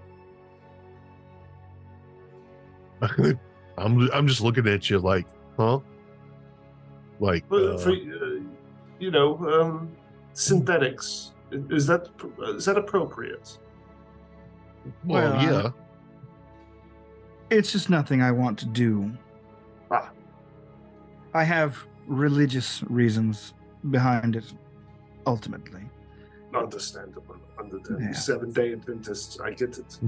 I'm just looking at you like, huh? Like, synthetics. Is that appropriate? well, Well, yeah. It's just nothing I want to do. Ah. I have religious reasons behind it, ultimately. Understandable. Under the Yeah. 7-day Adventists, I get it.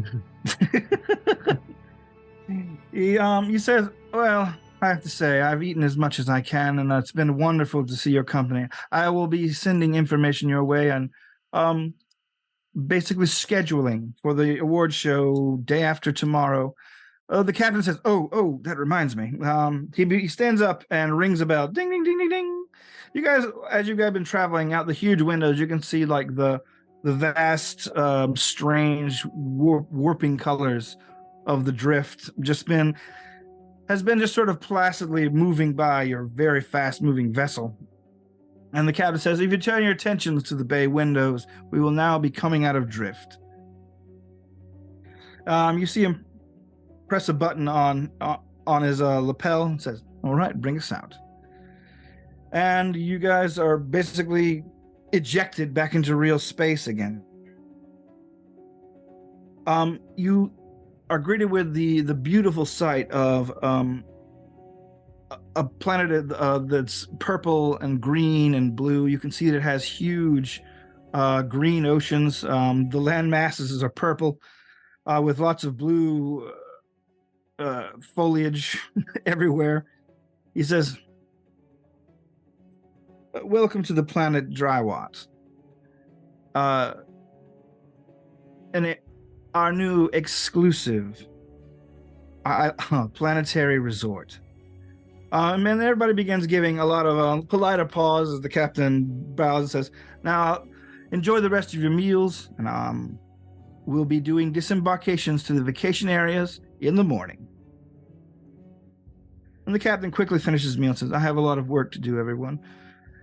He says, well, I have to say, I've eaten as much as I can, and it's been wonderful to see your company. I will be sending information your way and basically scheduling for the award show day after tomorrow. The captain says, oh, that reminds me. He stands up and rings a bell. Ding, ding, ding, ding, ding. You guys, as you guys have been traveling out the huge windows, you can see like the vast, strange, warping colors of the drift has been just sort of placidly moving by your very fast-moving vessel. And the captain says, if you turn your attentions to the bay windows, we will now be coming out of drift. You see him press a button on his lapel and says, all right, bring us out. And you guys are basically ejected back into real space again. You are greeted with the beautiful sight of a planet that's purple and green and blue. You can see that it has huge green oceans. The land masses are purple with lots of blue foliage everywhere. He says, welcome to the planet Drywat. Our new exclusive planetary resort. And everybody begins giving a lot of polite applause as the captain bows and says, now, enjoy the rest of your meals, and we'll be doing disembarkations to the vacation areas in the morning. And the captain quickly finishes his meal and says, I have a lot of work to do, everyone.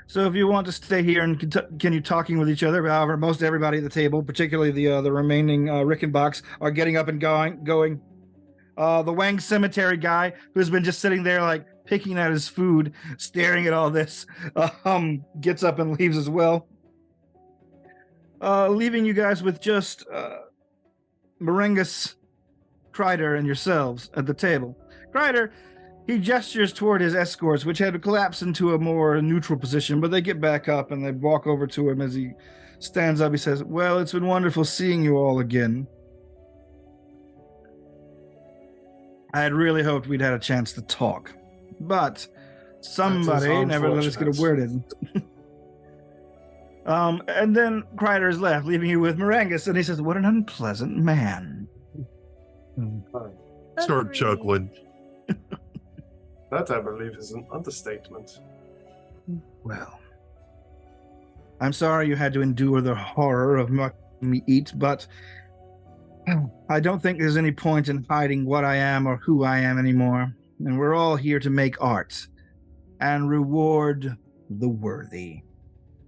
So if you want to stay here and continue talking with each other, however, most everybody at the table, particularly the remaining Rickenbachs, are getting up and going. The Wang Cemetery guy, who's been just sitting there like picking at his food, staring at all this, gets up and leaves as well. Leaving you guys with just Merengus, Kreider, and yourselves at the table. Kreider, he gestures toward his escorts, which had collapsed into a more neutral position, but they get back up and they walk over to him as he stands up. He says, well, it's been wonderful seeing you all again. I had really hoped we'd had a chance to talk, but somebody never let us get a word in. And then Kreider is left, leaving you with Merengus, and he says, what an unpleasant man. Start chuckling. That, I believe, is an understatement. Well, I'm sorry you had to endure the horror of making me eat, but I don't think there's any point in hiding what I am or who I am anymore. And we're all here to make art and reward the worthy.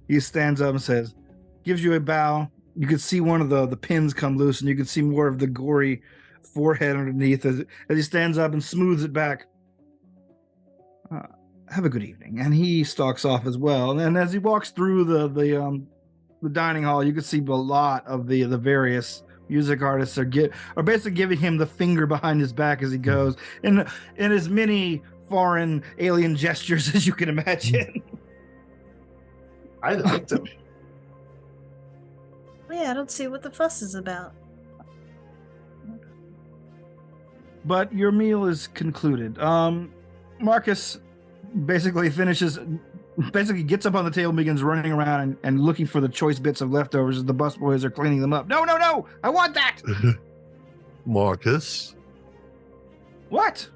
He stands up and says, gives you a bow. You can see one of the pins come loose, and you can see more of the gory forehead underneath as he stands up and smooths it back. Have a good evening. And he stalks off as well. And as he walks through the dining hall, you can see a lot of the various music artists are basically giving him the finger behind his back as he goes in as many foreign alien gestures as you can imagine. I liked him. Yeah, I don't see what the fuss is about. But your meal is concluded. Marcus, basically gets up on the table and begins running around and looking for the choice bits of leftovers as the busboys are cleaning them up. No, I want that. Marcus, What?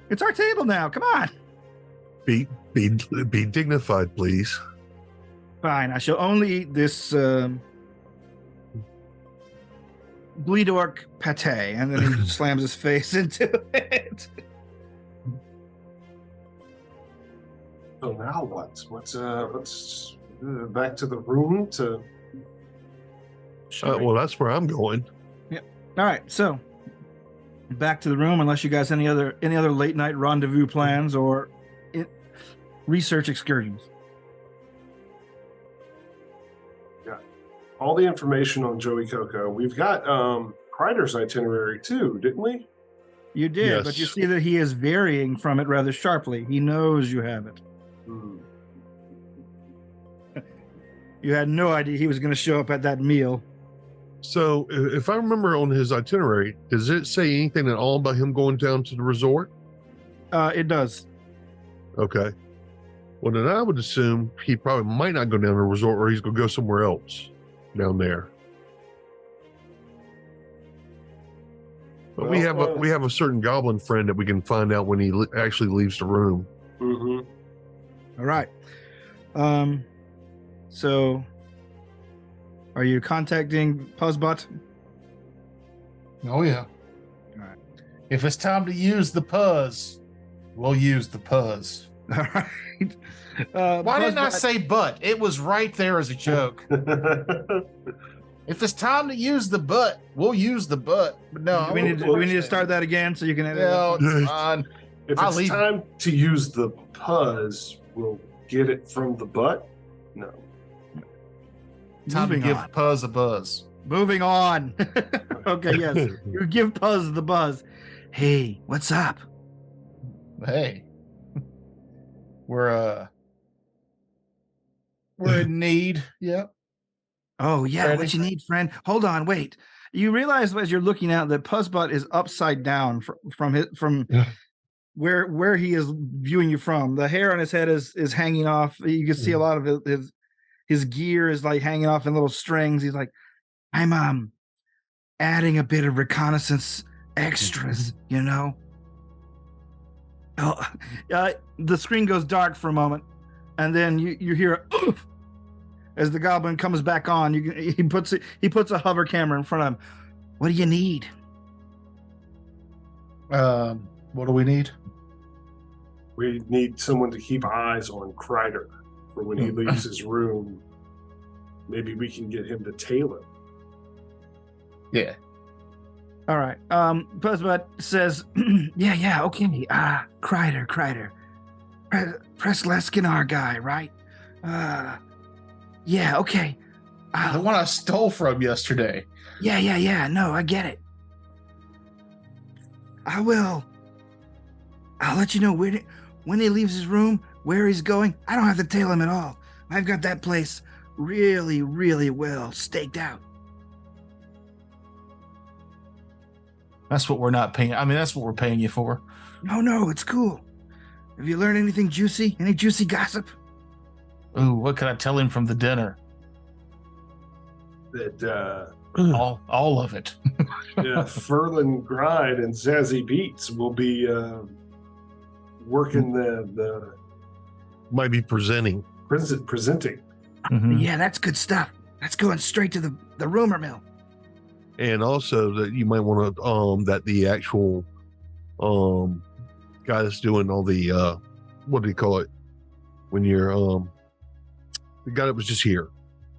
It's our table now. Come on. be dignified, please. Fine, I shall only eat this bleedork pate, and then he slams his face into it. So now what? Let's back to the room to. Well, that's where I'm going. All right, so back to the room. Unless you guys any other late night rendezvous plans or research excursions. All the information on Joey Coco. We've got Kreider's itinerary too, didn't we? You did, Yes. but you see that he is varying from it rather sharply. He knows you have it. You had no idea he was going to show up at that meal. So, if I remember on his itinerary, does it say anything at all about him going down to the resort? It does. Okay. Well, then I would assume he probably might not go down to the resort, or he's going to go somewhere else down there. But we have a certain goblin friend that we can find out when he actually leaves the room. Mm-hmm. All right. So are you contacting Puzzbot? Oh yeah. All right. If it's time to use the puzz, we'll use the puzz. All right. Why didn't I Puzzbot- say but? It was right there as a joke. If it's time to use the butt, we'll use the butt. But no, we need to start that again so you can edit No, it. it's fine. If I'll it's leave. time to use the puzz, we'll get it from the butt. No. Time to Moving give on. Puzz a buzz. Moving on. Okay, yes. You give Puzz the buzz. Hey, what's up? Hey, we're in need. Yep. Oh, yeah. Ready? What you need, friend? Hold on, wait. You realize as you're looking out that Puzzbot is upside down from Yeah. where he is viewing you from. The hair on his head is hanging off. You can see a lot of his gear is like hanging off in little strings. He's like, I'm adding a bit of reconnaissance extras, you know. Oh, the screen goes dark for a moment, and then you hear a oof as the goblin comes back on. He puts a hover camera in front of him. What do you need? What do we need? We need someone to keep eyes on Kreider for when he leaves his room. Maybe we can get him to tail him. Yeah. All right. Puzzbot says, yeah, okay. Kreider. Presleskinar guy, right? Yeah, okay. The one I stole from yesterday. Yeah. No, I get it. I will. I'll let you know when he leaves his room, where he's going. I don't have to tail him at all. I've got that place really, really well staked out. That's what we're not paying. I mean, that's what we're paying you for. No, it's cool. Have you learned anything juicy? Any juicy gossip? Ooh, what can I tell him from the dinner? That All of it. Ferlin Gride and Zazzy Beats will be working the Might be presenting. presenting. Mhm. Yeah, that's good stuff. That's going straight to the rumor mill. And also that you might want to that the actual guy that's doing all the what do you call it when you're the guy that was just here,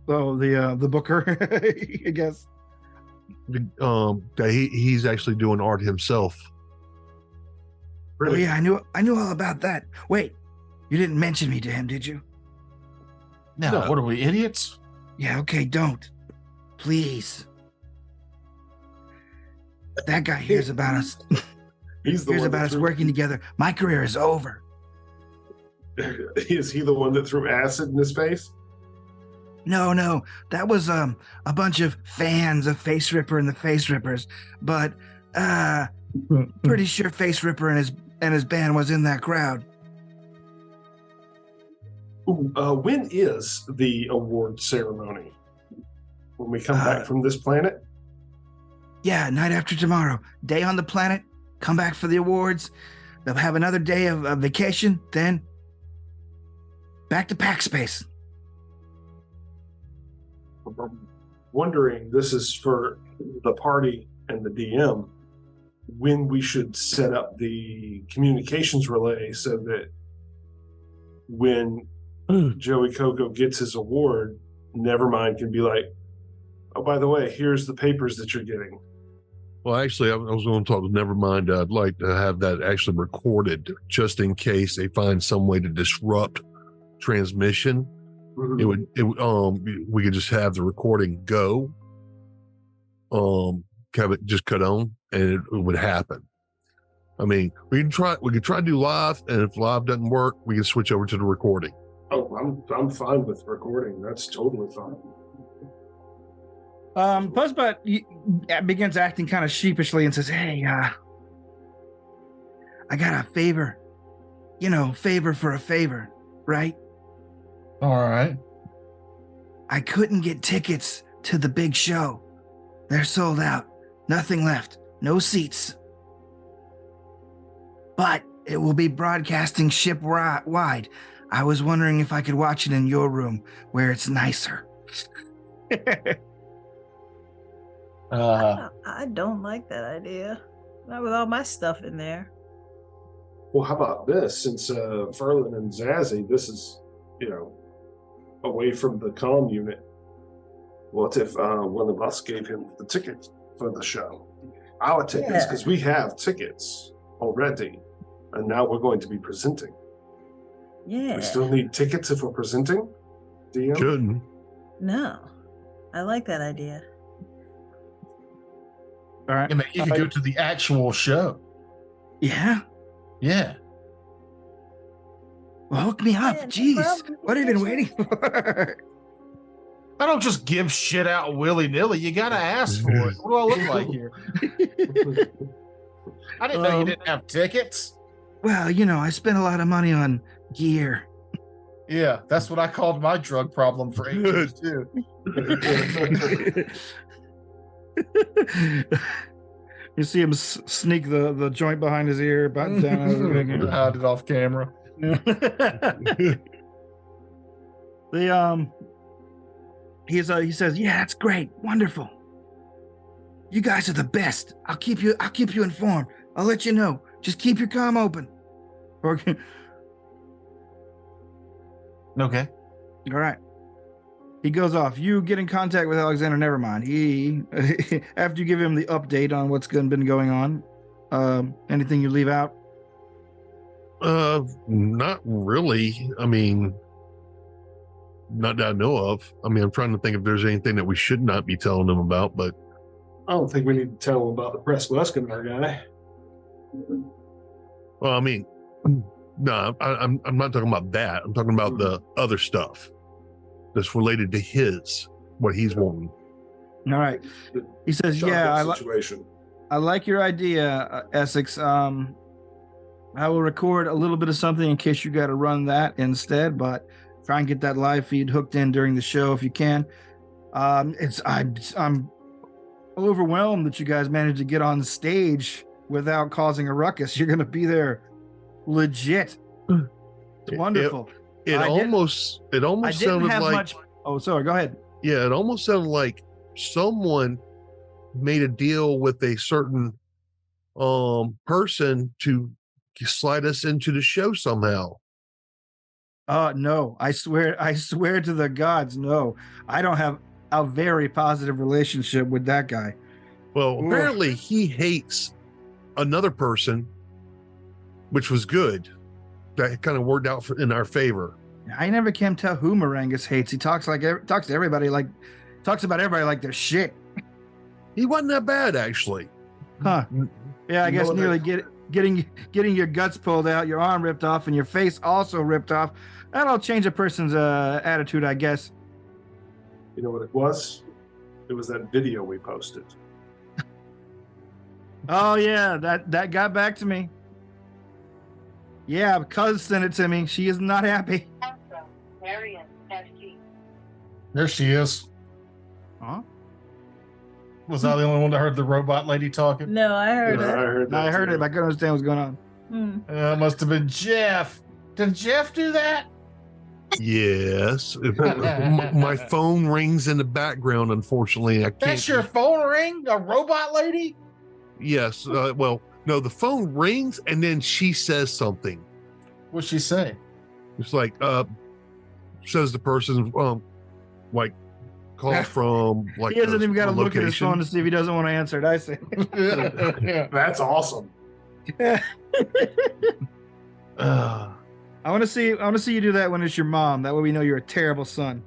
Oh, the booker, I guess. that he's actually doing art himself. Oh yeah, I knew all about that. Wait, you didn't mention me to him, did you? No, No. what are we, idiots? Yeah, okay, don't. Please. If that guy hears about us, He's the hears one about that us threw- working together, my career is over. Is he the one that threw acid in his face? No, that was a bunch of fans of Face Ripper and the Face Rippers, but pretty sure Face Ripper and his band was in that crowd. Ooh, when is the award ceremony? When we come back from this planet? Yeah, night after tomorrow. Day on the planet. Come back for the awards. They'll have another day of vacation. Then back to pack space. I'm wondering, this is for the party and the DM, when we should set up the communications relay so that when Joey Coco gets his award, Nevermind can be like, oh, by the way, here's the papers that you're getting. Well, actually, I was going to talk with Nevermind. I'd like to have that actually recorded just in case they find some way to disrupt transmission. We could just have the recording go, have it just cut on, and it would happen. I mean, we could try to do live, and if live doesn't work, we can switch over to the recording. Oh, I'm fine with recording. That's totally fine. Buzzbutt begins acting kind of sheepishly and says, "Hey, I got a favor. You know, favor for a favor, right? All right. I couldn't get tickets to the big show. They're sold out. Nothing left. No seats. But it will be broadcasting ship-wide. I was wondering if I could watch it in your room where it's nicer." I don't like that idea. Not with all my stuff in there. Well, how about this? Since Ferlin and Zazzy, this is, away from the comm unit. What if one of us gave him the ticket for the show? Our tickets, because we have tickets already, and now we're going to be presenting. Yeah. We still need tickets if we're presenting? DM? Couldn't. No. I like that idea. All right. I mean, you could go to the actual show. Yeah. Yeah. Well, hook me up. Yeah, Jeez. well, What have you been waiting for? I don't just give shit out willy-nilly. You got to ask for it. What do I look like here? I didn't know you didn't have tickets. Well, I spent a lot of money on gear. Yeah, that's what I called my drug problem for 8 years, too. You see him sneak the joint behind his ear, button down. Hide it off camera. He says, "Yeah, that's great, wonderful. You guys are the best. I'll keep you informed. I'll let you know. Just keep your comm open." Okay. Okay. All right. He goes off. You get in contact with Alexander Nevermind. He, after you give him the update on what's been going on, anything you leave out? Not really. I mean, not that I know of. I mean, I'm trying to think if there's anything that we should not be telling them about, but I don't think we need to tell them about the Press Weskinar guy. well, I mean, no, I'm not talking about that. I'm talking about the other stuff that's related to what he's wanting. All right. He says, "Yeah, situation. I like your idea, Essex. I will record a little bit of something in case you got to run that instead, but try and get that live feed hooked in during the show if you can. I'm overwhelmed that you guys managed to get on stage without causing a ruckus. You're going to be there legit. It's wonderful." It almost sounded like Oh, sorry. Go ahead. Yeah, it almost sounded like someone made a deal with a certain person to slide us into the show somehow. No, I swear to the gods, no. I don't have a very positive relationship with that guy. Well, apparently he hates another person, which was good. That kind of worked out in our favor. I never can tell who Morangus hates. He talks about everybody like they're shit. He wasn't that bad, actually. Huh? Yeah, I guess nearly getting your guts pulled out, your arm ripped off, and your face also ripped off. That'll change a person's attitude, I guess. You know what it was? It was that video we posted. Oh yeah, that got back to me. Yeah, because sent it to me. She is not happy. Marion, FT. There she is. Huh? Was I the only one that heard the robot lady talking? No, I heard I it. heard that. I heard too. it, but I couldn't understand what's going on. Hmm. It must have been Jeff. Did Jeff do that? Yes. My phone rings in the background, unfortunately. I can't. That's your phone ring? A robot lady? Yes. Well, no, the phone rings and then she says something. What'd she say? It's like, says the person, like, call from, like, He hasn't even got to a look at his location. phone to see if he doesn't want to answer it. I see. That's awesome. I want to see. I want to see you do that when it's your mom. That way we know you're a terrible son.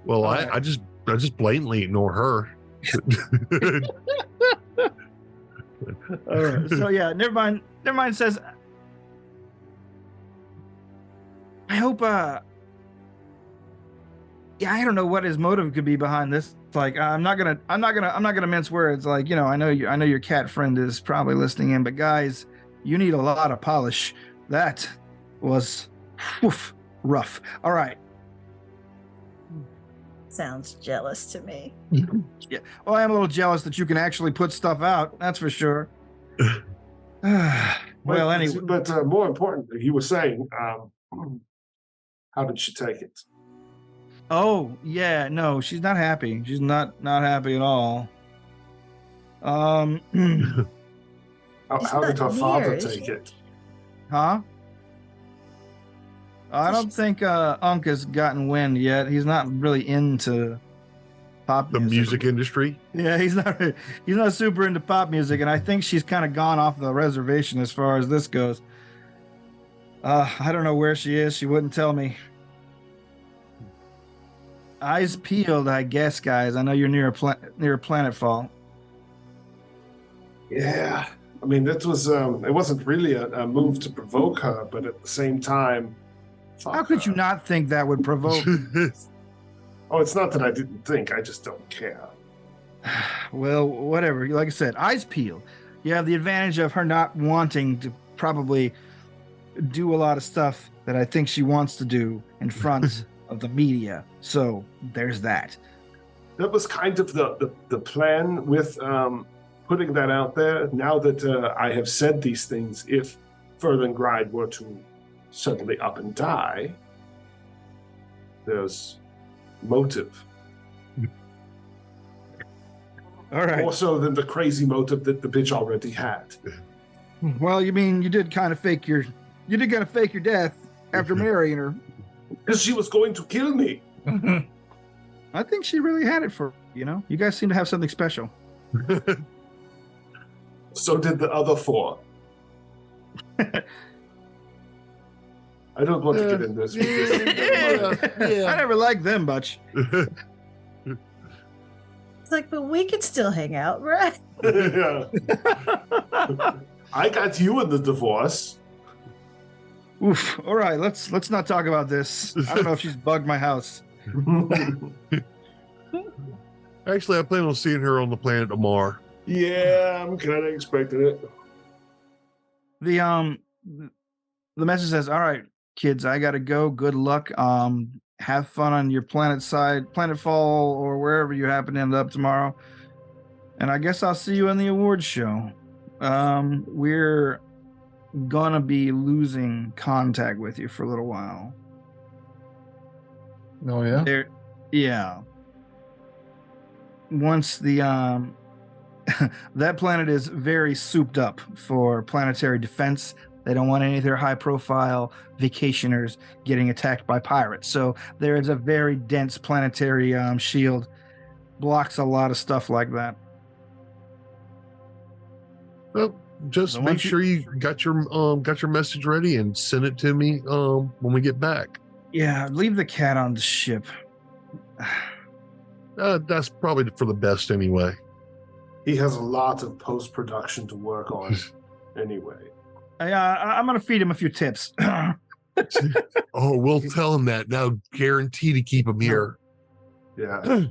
Well, Alright. I just blatantly ignore her. All right. So yeah, never mind. Never mind. Says, I hope. Yeah, I don't know what his motive could be behind this. Like, I'm not gonna mince words. Like, I know your cat friend is probably listening in, but guys, you need a lot of polish. That was, rough. All right. Sounds jealous to me. Yeah. Well, I am a little jealous that you can actually put stuff out. That's for sure. Well, anyway. But more importantly, he was saying, how did she take it? Oh, yeah, no, she's not happy. She's not happy at all. How She's did her not father near, is take she? it? Huh? I don't think Unc has gotten wind yet. He's not really into pop The music industry. Yeah, he's not super into pop music, and I think she's kind of gone off the reservation as far as this goes. I don't know where she is. She wouldn't tell me. Eyes peeled, I guess, guys. I know you're near a planetfall. Yeah. I mean, that was, it wasn't really a move to provoke her, but at the same time, How could you not think that would provoke? Oh, it's not that I didn't think. I just don't care. Well, whatever. Like I said, eyes peeled. You have the advantage of her not wanting to probably do a lot of stuff that I think she wants to do in front of the media. So there's that. That was kind of the plan with putting that out there. Now that I have said these things, if Furthengride were to suddenly up and die, there's motive. All right. More so than the crazy motive that the bitch already had. Well, you mean you did kind of fake your death after marrying her. Because she was going to kill me. I think she really had it for you guys seem to have something special. So did the other four. I don't want to get in this. I never liked them much. It's like, but we could still hang out, right? Yeah. I got you in the divorce. Oof. All right, let's not talk about this. I don't know if she's bugged my house. Actually, I plan on seeing her on the planet tomorrow. Yeah, I'm kind of expecting it. The message says, "All right, kids, I gotta go. Good luck. Have fun on your planetfall, or wherever you happen to end up tomorrow. And I guess I'll see you in the awards show. We're gonna be losing contact with you for a little while. Oh yeah. Yeah. Once the that planet is very souped up for planetary defense. They don't want any of their high-profile vacationers getting attacked by pirates. So there is a very dense planetary shield, blocks a lot of stuff like that. Well, just So make once you- sure you got your message ready and send it to me when we get back. Yeah, leave the cat on the ship. That's probably for the best anyway. He has a lot of post-production to work on anyway. I'm gonna feed him a few tips. Oh, we'll tell him that now. Guarantee to keep him here. Yeah.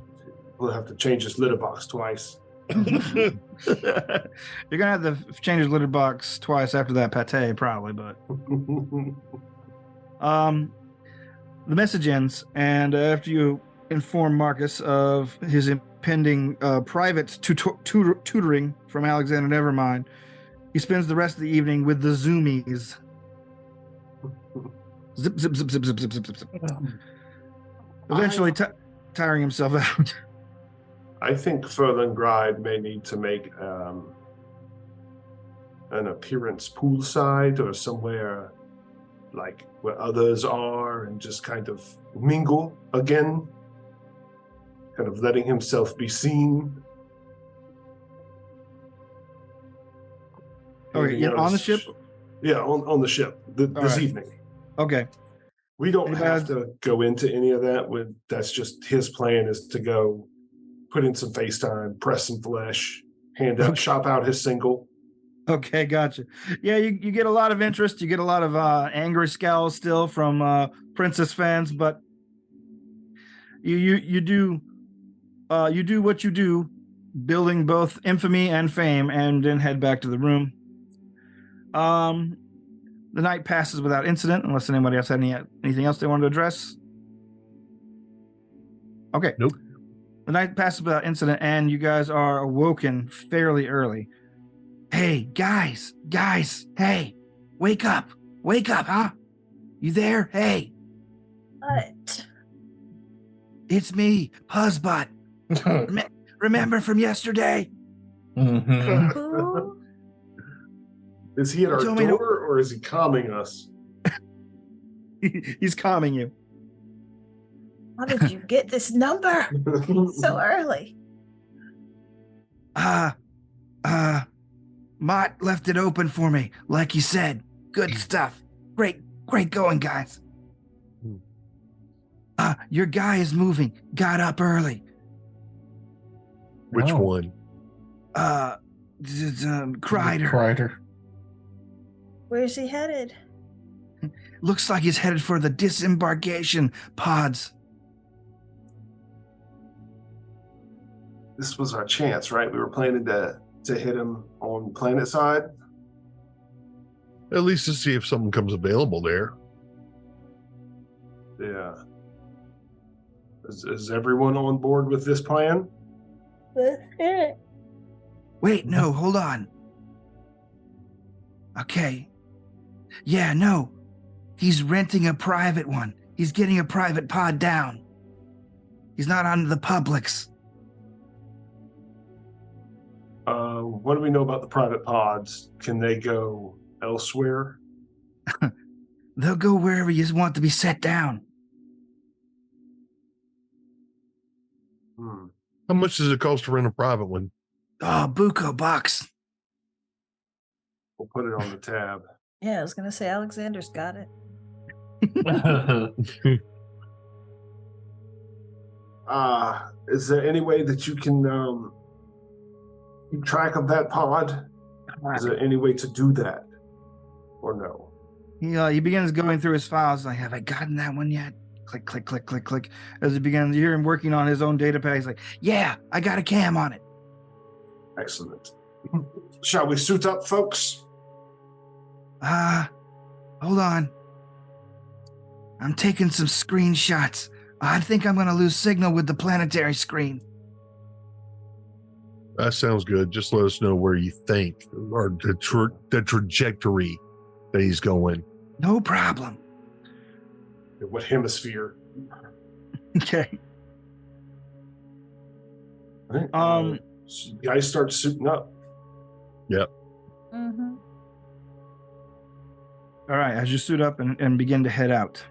We'll have to change his litter box twice. You're gonna have to change his litter box twice after that pate, probably. But The message ends, and after you inform Marcus of his impending private tutoring from Alexander Nevermind, he spends the rest of the evening with the Zoomies. Zip, zip, zip, zip, zip, zip, zip, zip, zip. Eventually tiring himself out. I think Furlangride may need to make an appearance poolside or somewhere like where others are and just kind of mingle again, kind of letting himself be seen. Okay, on the ship? Yeah, on the ship this evening. Okay. We don't have to go into any of that. That's just his plan is to go put in some FaceTime, press some flesh, shop out his single. Okay, gotcha. Yeah, you get a lot of interest. You get a lot of angry scowls still from Princess fans, but you do what you do, building both infamy and fame, and then head back to the room. The night passes without incident, unless anybody else had anything else they wanted to address. Okay. Nope. The night passes without incident, and you guys are awoken fairly early. Hey, guys, hey, wake up, huh? You there? Hey. What? It's me, Puzzbot. Remember from yesterday? Mm-hmm. Who? Is he at our door or is he calming us? He's calming you. How did you get this number so early? Mott left it open for me, like you said. Good stuff. Great going, guys. Your guy is moving. Got up early. Which one? Kreider. Where's he headed? Looks like he's headed for the disembarkation pods. This was our chance, right? We were planning to hit him on planet side. At least to see if something comes available there. Yeah. Is everyone on board with this plan? Wait, no, hold on. Okay. Yeah, no. He's renting a private one. He's getting a private pod down. He's not on the public's. What do we know about the private pods? Can they go elsewhere? They'll go wherever you want to be set down. How much does it cost to rent a private one? Oh, buco bucks. We'll put it on the tab. Yeah, I was gonna say Alexander's got it. Is there any way that you can keep track of that pod? Is there any way to do that? Or no? He begins going through his files. Like, have I gotten that one yet? Click, click, click, click, click. As he begins, you hear him working on his own data pad. He's like, yeah, I got a cam on it. Excellent. Shall we suit up, folks? Hold on. I'm taking some screenshots. I think I'm going to lose signal with the planetary screen. That sounds good. Just let us know where you think or the trajectory that he's going. No problem. What hemisphere? Okay. Right. So you guys start suiting up. Yep. Mm-hmm. All right, as you suit up and begin to head out,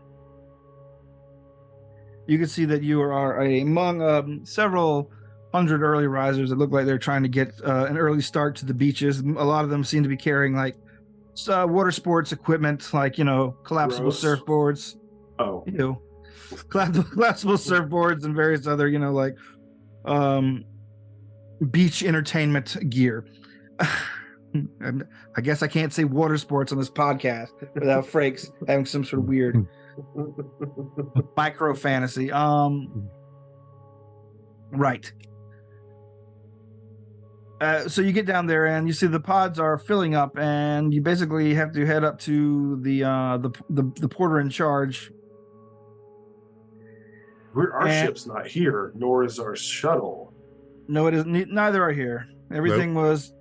you can see that you are among several hundred early risers that look like they're trying to get an early start to the beaches. A lot of them seem to be carrying like water sports equipment, like, collapsible Gross. surfboards. Oh. Collapsible surfboards and various other, like beach entertainment gear. I guess I can't say water sports on this podcast without Frakes having some sort of weird micro fantasy. Right. So you get down there and you see the pods are filling up, and you basically have to head up to the porter in charge. Our And- ship's not here, nor is our shuttle. No, it is neither are here. Everything was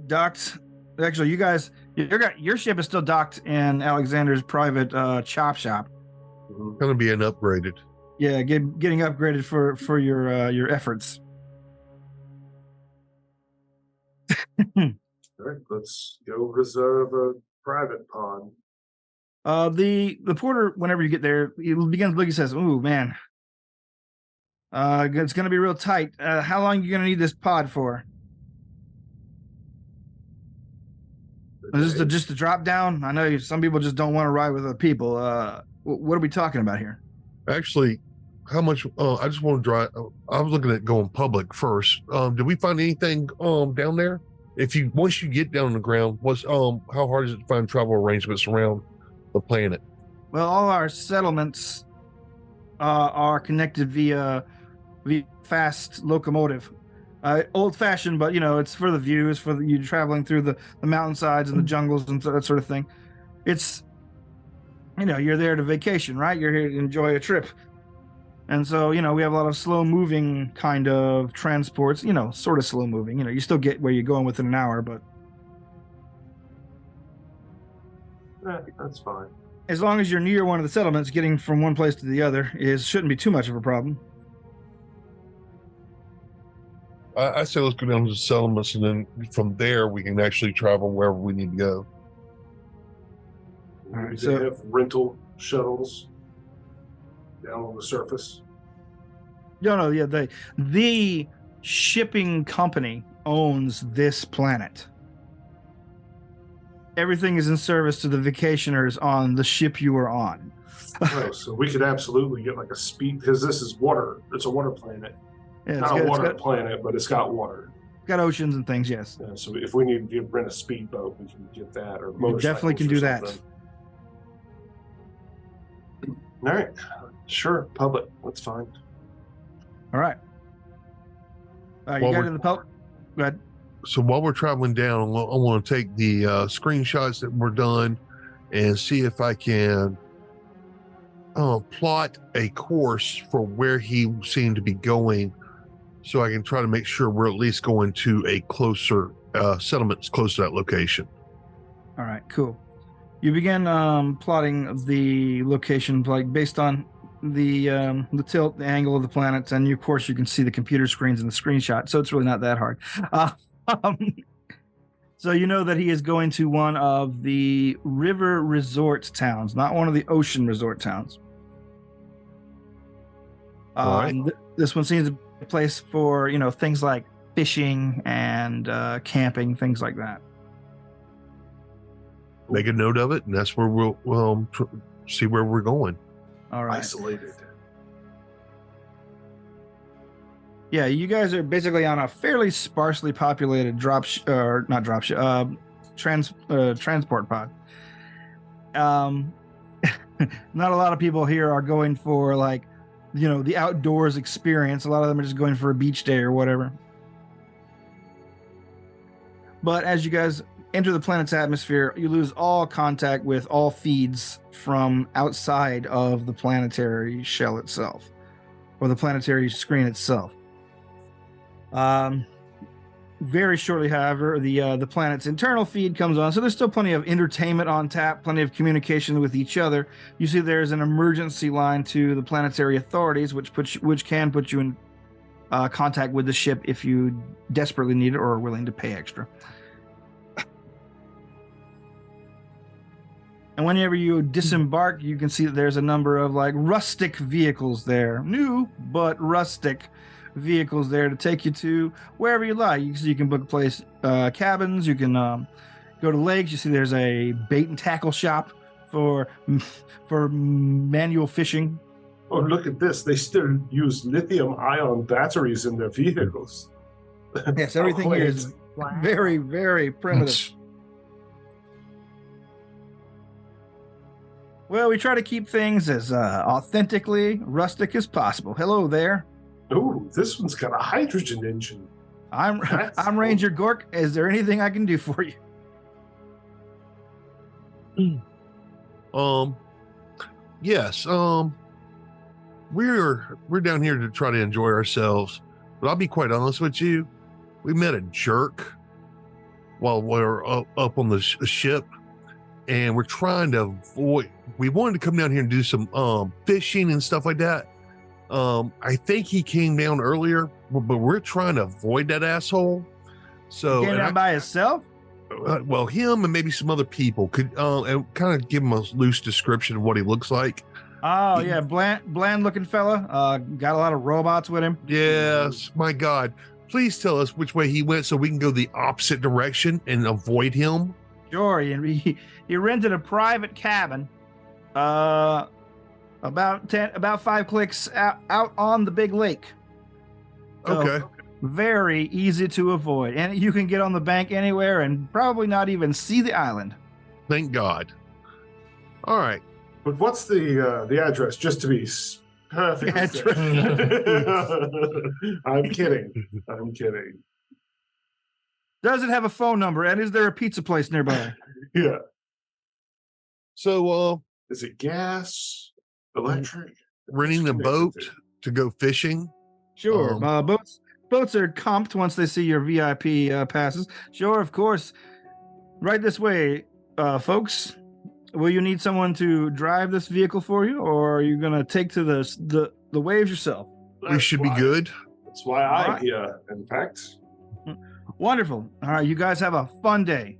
docked. Actually, you guys, your ship is still docked in Alexander's private chop shop. Mhm. Gonna be an upgraded. Yeah, getting upgraded for your efforts. All right, let's go reserve a private pod. The porter, whenever you get there, he begins looking. Says, "Ooh, man, it's gonna be real tight. How long are you gonna need this pod for? Is this just a drop down? I know some people just don't want to ride with other people. What are we talking about here? Actually, how much? I just want to drive. I was looking at going public first. Did we find anything down there? Once you get down on the ground, how hard is it to find travel arrangements around the planet? Well, all our settlements are connected via fast locomotive. Old-fashioned, but it's for the views, for you traveling through the mountainsides and the jungles and that sort of thing. It's, you're there to vacation, right? You're here to enjoy a trip. And so, we have a lot of slow-moving kind of transports, sort of slow-moving. You still get where you're going within an hour, but That's fine. as long as you're near one of the settlements, getting from one place to the other shouldn't be too much of a problem. I say let's go down to the settlements, and then from there we can actually travel wherever we need to go. All right, Do so- they have rental shuttles down on the surface? No, yeah, the shipping company owns this planet. Everything is in service to the vacationers on the ship you are on. Oh, so we could absolutely get like a speed, because this is water. It's a water planet. Yeah, Not a water planet, but it's got water. got oceans and things, yes. Yeah, so if we need to rent a speedboat, we can get that. Or We definitely can do that. motorcycles or something. All right, sure, public. That's fine. All right. You Well, got we're- in the pelt? Go ahead. So while we're traveling down, I want to take the screenshots that were done and see if I can plot a course for where he seemed to be going, so I can try to make sure we're at least going to a closer settlements close to that location. All right, cool. You begin plotting the location, like based on the tilt, the angle of the planets, and of course you can see the computer screens in the screenshot. So it's really not that hard. So you know that he is going to one of the river resort towns, not one of the ocean resort towns. All right. This one seems to be a place for things like fishing and camping, things like that. Make a note of it, and that's where we'll see where we're going. All right. Isolated. Yeah, you guys are basically on a fairly sparsely populated transport pod. Not a lot of people here are going for the outdoors experience. A lot of them are just going for a beach day or whatever. But as you guys enter the planet's atmosphere, you lose all contact with all feeds from outside of the planetary shell itself, or the planetary screen itself. Very shortly, however, the planet's internal feed comes on, so there's still plenty of entertainment on tap, plenty of communication with each other. You see there's an emergency line to the planetary authorities, which can put you in contact with the ship if you desperately need it or are willing to pay extra. And whenever you disembark, you can see that there's a number of rustic vehicles there. New, but rustic vehicles there to take you to wherever you like. You can book a place, cabins. You can go to lakes. You see there's a bait and tackle shop for manual fishing. Oh, look at this. They still use lithium-ion batteries in their vehicles. Yes, everything here is very, very primitive. Well, we try to keep things as authentically rustic as possible. Hello there. Oh, this one's got a hydrogen engine. I'm That's I'm cool. Ranger Gork. Is there anything I can do for you? Yes. We're down here to try to enjoy ourselves, but I'll be quite honest with you. We met a jerk while we're up on the ship, and we're trying to avoid. We wanted to come down here and do some fishing and stuff like that. I think he came down earlier, but we're trying to avoid that asshole. So, He came down by himself? well, him and maybe some other people could and kind of give him a loose description of what he looks like. Oh yeah, bland looking fella. Got a lot of robots with him. Yes, my God. Please tell us which way he went so we can go the opposite direction and avoid him. Sure, he rented a private cabin, about 5 clicks out on the big lake. So, Okay. very easy to avoid, and you can get on the bank anywhere and probably not even see the island. Thank God. All right. But what's the address? Just to be perfectly safe. I'm kidding. I'm kidding. Does it have a phone number, and is there a pizza place nearby? Yeah. So, Is it gas? Electric? renting the boat to go fishing. Sure. Boats are comped once they see your VIP passes. Sure, of course. Right this way, folks. Will you need someone to drive this vehicle for you, or are you gonna take to the waves yourself? We should be good. That's why I'm Alright. here, in fact. Wonderful. All right, you guys have a fun day.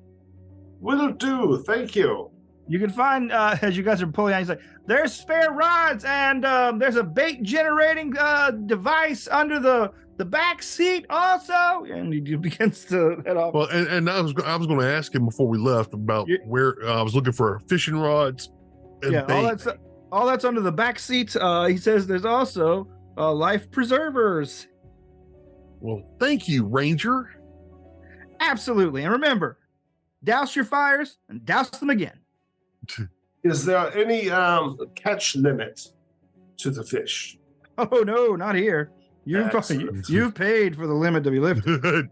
Will do. Thank you. You can find as you guys are pulling out, he's like, there's spare rods and there's a bait generating device under the back seat also, and he begins to head off. Well, and I was going to ask him before we left about where I was looking for fishing rods. And Yeah, bait. all that's under the back seat. He says there's also life preservers. Well, thank you, Ranger. Absolutely, and remember, douse your fires and douse them again. Is there any catch limit to the fish? Oh no, not here. Excellent. You've paid for the limit to be lifted.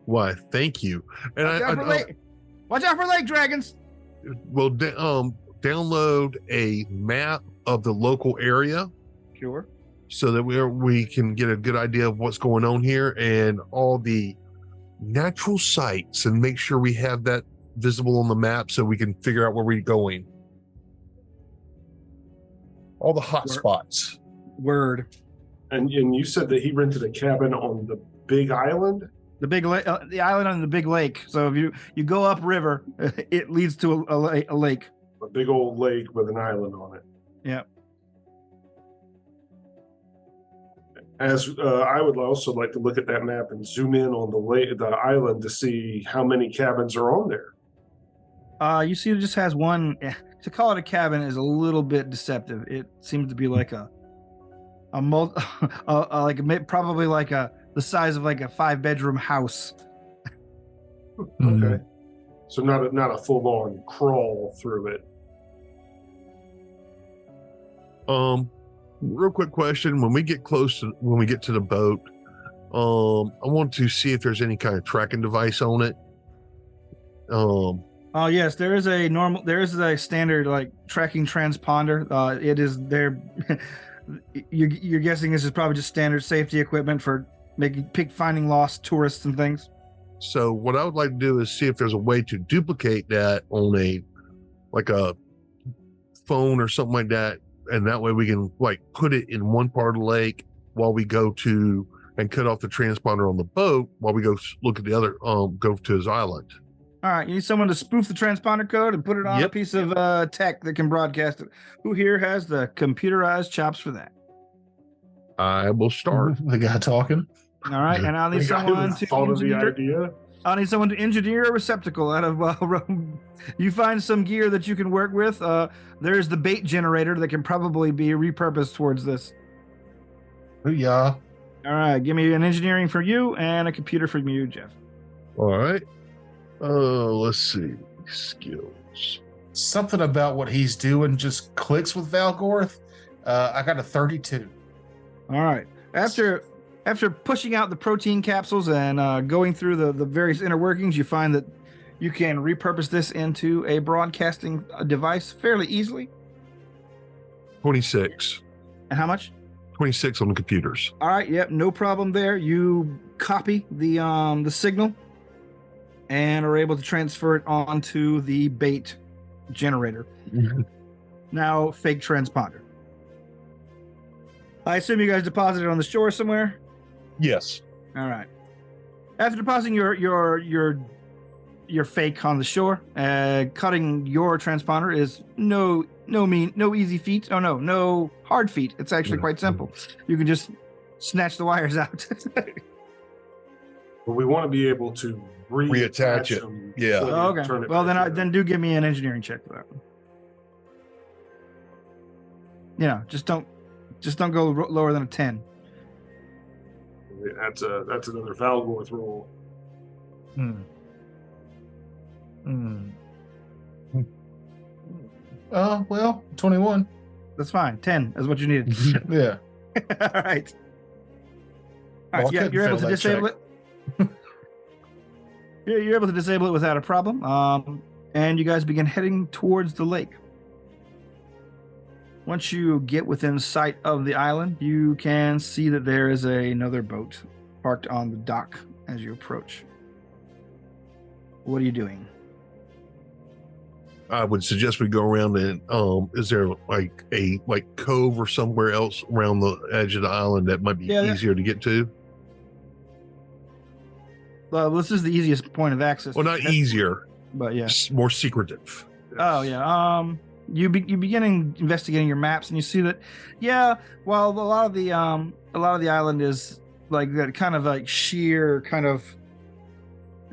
Why, thank you. And Watch out for lake dragons. will download a map of the local area Sure. so that we can get a good idea of what's going on here and all the natural sights, and make sure we have that visible on the map so we can figure out where we're going. All the hot spots. Word. And you said that he rented a cabin on the big island? The big the island on the big lake. So if you go upriver, it leads to a lake. A big old lake with an island on it. Yeah. As I would also like to look at that map and zoom in on the island to see how many cabins are on there. You see, it just has one. To call it a cabin is a little bit deceptive. It seems to be like probably like the size of like a 5-bedroom house. Okay. So not a full on crawl through it. Real quick question: when we get to the boat, I want to see if there's any kind of tracking device on it. Oh yes, there is a standard like tracking transponder. It is there. You're guessing this is probably just standard safety equipment for finding lost tourists and things. So what I would like to do is see if there's a way to duplicate that on a phone or something like that, and that way we can like put it in one part of the lake while we go to and cut off the transponder on the boat while we go look at the other go to his island. All right, you need someone to spoof the transponder code and put it on a piece of tech that can broadcast it. Who here has the computerized chops for that? I will start. The guy talking. All right, and I'll need someone to thought of the idea. I'll need someone to engineer a receptacle out of. You find some gear that you can work with. There's the bait generator that can probably be repurposed towards this. Yeah. All right, give me an engineering for you and a computer for you, Jeff. All right. Let's see. Skills. Something about what he's doing just clicks with Valgorth. I got a 32. All right. After After pushing out the protein capsules and going through the various inner workings, you find that you can repurpose this into a broadcasting device fairly easily. 26. And how much? 26 on the computers. All right, yep, no problem there. You copy the signal and are able to transfer it onto the bait generator. Now, fake transponder. I assume you guys deposited on the shore somewhere. Yes. All right. After depositing your fake on the shore, cutting your transponder is no easy feat. Oh no hard feat. It's actually quite simple. You can just snatch the wires out. But we want to be able to Reattach it. them. Yeah. so that Oh, you okay. turn it Well, back then do give me an engineering check for that one. Just don't go lower than a 10. That's another Valgorth roll. Well, 21. That's fine. 10 is what you needed. Yeah. All right. Well, I Yeah, couldn't you're able fail to that disable check. it. You're able to disable it without a problem. And you guys begin heading towards the lake. Once you get within sight of the island, you can see that there is another boat parked on the dock as you approach. What are you doing? I would suggest we go around and is there like a cove or somewhere else around the edge of the island that might be easier to get to? Well, this is the easiest point of access. Well, not easier, but yeah, more secretive. Oh yeah. You begin investigating your maps, and you see that, while a lot of the island is like that kind of like sheer, kind of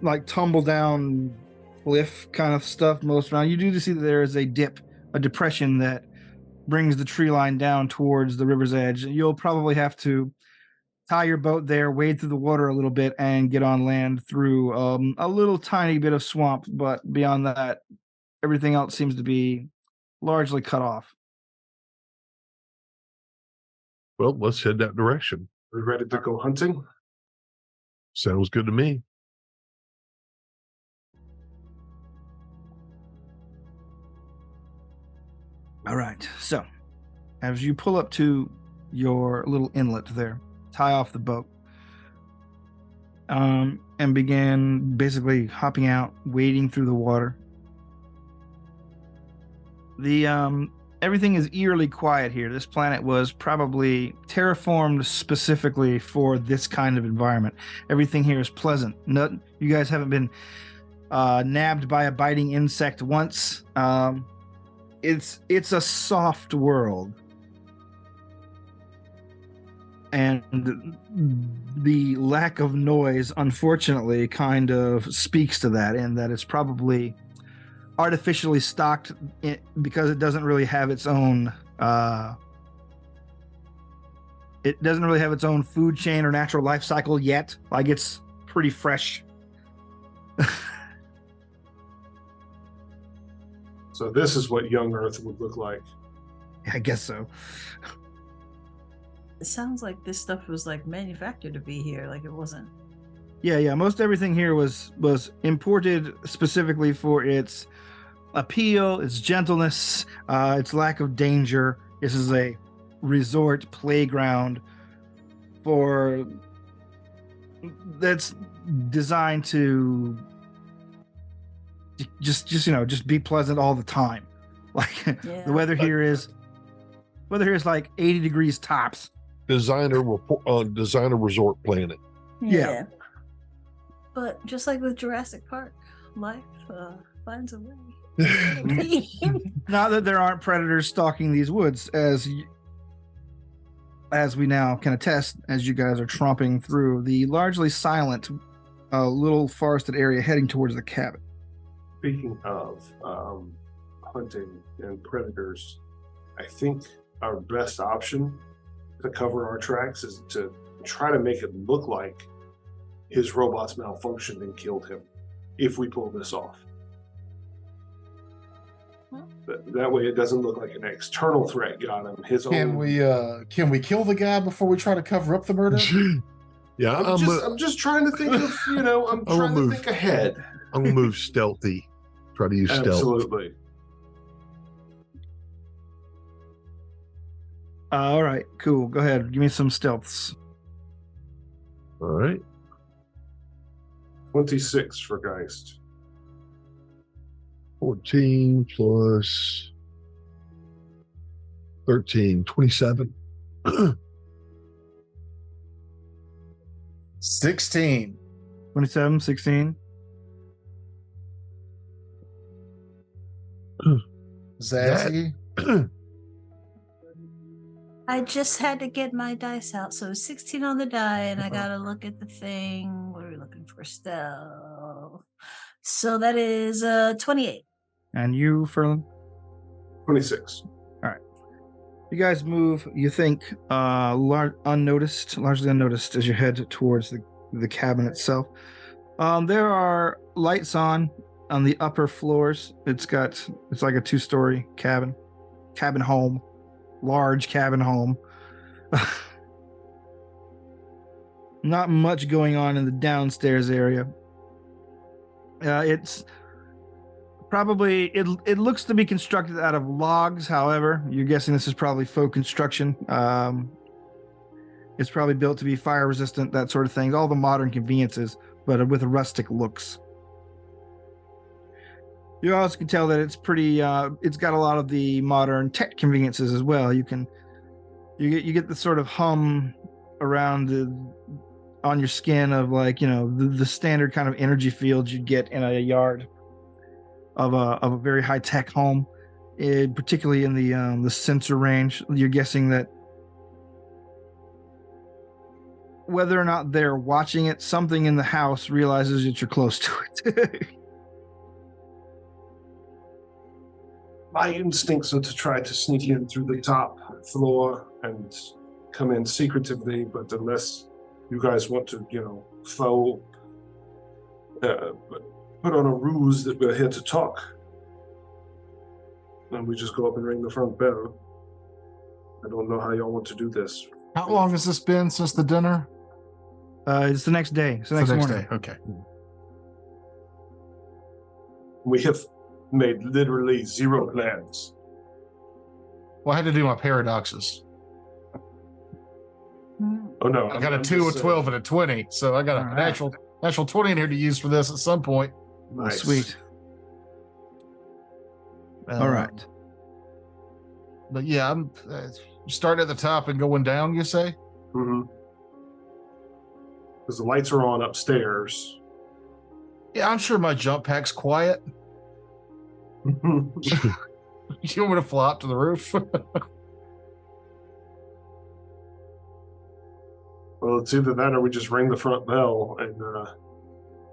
like tumble down cliff kind of stuff most around. You do see that there is a depression that brings the tree line down towards the river's edge. You'll probably have to tie your boat there, wade through the water a little bit, and get on land through a little tiny bit of swamp. But beyond that, everything else seems to be largely cut off. Well, let's head that direction. Are we ready to go hunting? Sounds good to me. All right. So, as you pull up to your little inlet there, tie off the boat, and begin basically hopping out, wading through the water. Everything is eerily quiet here. This planet was probably terraformed specifically for this kind of environment. Everything here is pleasant. You guys haven't been nabbed by a biting insect once. It's a soft world. And the lack of noise, unfortunately, kind of speaks to that, in that it's probably artificially stocked because it doesn't really have its own food chain or natural life cycle yet. Like, it's pretty fresh. So this is what young Earth would look like. I guess so. It sounds like this stuff was like manufactured to be here, like it wasn't. Yeah. Most everything here was imported specifically for its appeal, its gentleness, its lack of danger. This is a resort playground that's designed to just be pleasant all the time. Like, the weather here is like 80 degrees tops. Designer resort planet. Yeah. But just like with Jurassic Park, life finds a way. Not that there aren't predators stalking these woods, as we now can attest, as you guys are tromping through the largely silent little forested area heading towards the cabin. Speaking of hunting and predators, I think our best option to cover our tracks is to try to make it look like his robots malfunctioned and killed him, if we pull this off. That way it doesn't look like an external threat got him. Can we kill the guy before we try to cover up the murder? Yeah, I'm just trying to think of, I'm gonna trying to move. think ahead. I'm gonna move stealthy. Try to use stealth. Absolutely. All right, cool. Go ahead. Give me some stealths. All right. 26 for Geist. 14 plus 13, 27. 16. 27, 16. Zazzy. I just had to get my dice out. So 16 on the die, and I gotta look at the thing. What are we looking for? Stealth. So that is 28. And you, Ferlin? 26. You guys move, you think, largely unnoticed as you head towards the cabin itself. There are lights on the upper floors. It's like a 2-story cabin home, large cabin home. Not much going on in the downstairs area. It's probably it looks to be constructed out of logs. However, you're guessing this is probably faux construction. It's probably built to be fire resistant, that sort of thing. All the modern conveniences, but with rustic looks. You also can tell that it's pretty. It's got a lot of the modern tech conveniences as well. You get the sort of hum around on your skin of the standard kind of energy fields you'd get in a yard of a very high tech home, particularly in the sensor range. You're guessing that whether or not they're watching it, something in the house realizes that you're close to it. My instincts are to try to sneak in through the top floor and come in secretively, but unless you guys want to, faux put on a ruse that we're here to talk, and we just go up and ring the front bell. I don't know how y'all want to do this. How long has this been since the dinner? It's the next day. It's the It's next the morning. day. Okay. We have made literally zero plans. Well, I had to do my paradoxes. Oh no! I got a 2, a 12, and a 20, so I got All a right. natural 20 in here to use for this at some point. Nice. Sweet. All right. But yeah, I'm starting at the top and going down. You say? Because the lights are on upstairs. Yeah, I'm sure my jump pack's quiet. You want me to fly up to the roof? Well, it's either that or we just ring the front bell and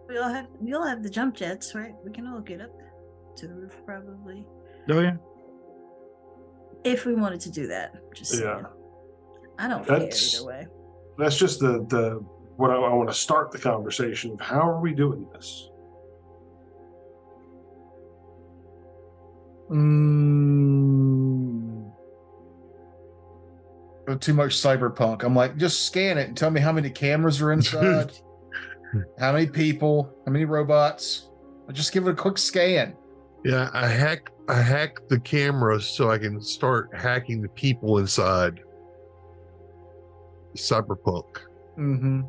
We all have the jump jets, right? We can all get up to the roof probably. Oh yeah. If we wanted to do that. Just saying. Yeah. I don't care That's- either way. that's just the what I want to start the conversation of how are we doing this? Too much cyberpunk. I'm like, just scan it and tell me how many cameras are inside, how many people, how many robots. I'll just give it a quick scan. Yeah, I hack the cameras so I can start hacking the people inside. Cyberpunk. Mm-hmm.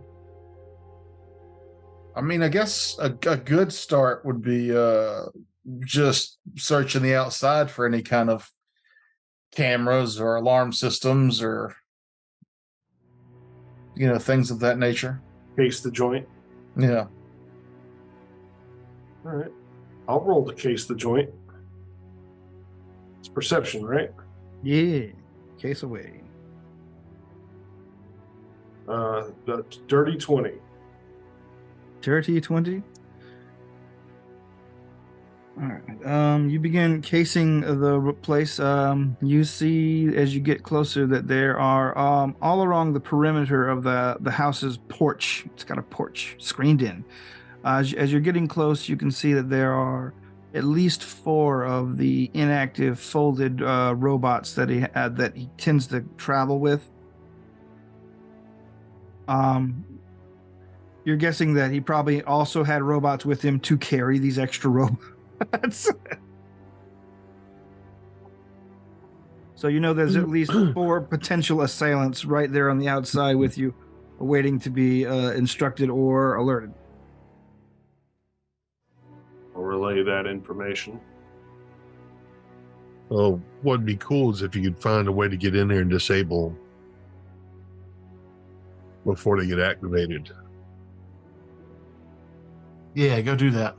I mean, I guess a good start would be just searching the outside for any kind of cameras or alarm systems or things of that nature. Case the joint. Yeah. All right. I'll roll to case the joint. It's perception, right? Yeah. Case away. The dirty 20. Dirty 20. All right. You begin casing the place. You see as you get closer that there are all along the perimeter of the house's porch. It's got a porch screened in. As you're getting close, you can see that there are at least 4 of the inactive folded robots that he tends to travel with. You're guessing that he probably also had robots with him to carry these extra robots. So you know there's at least 4 potential assailants right there on the outside with you, waiting to be instructed or alerted. I'll relay that information. Oh, what'd be cool is if you could find a way to get in there and disable them before they get activated. Yeah, go do that.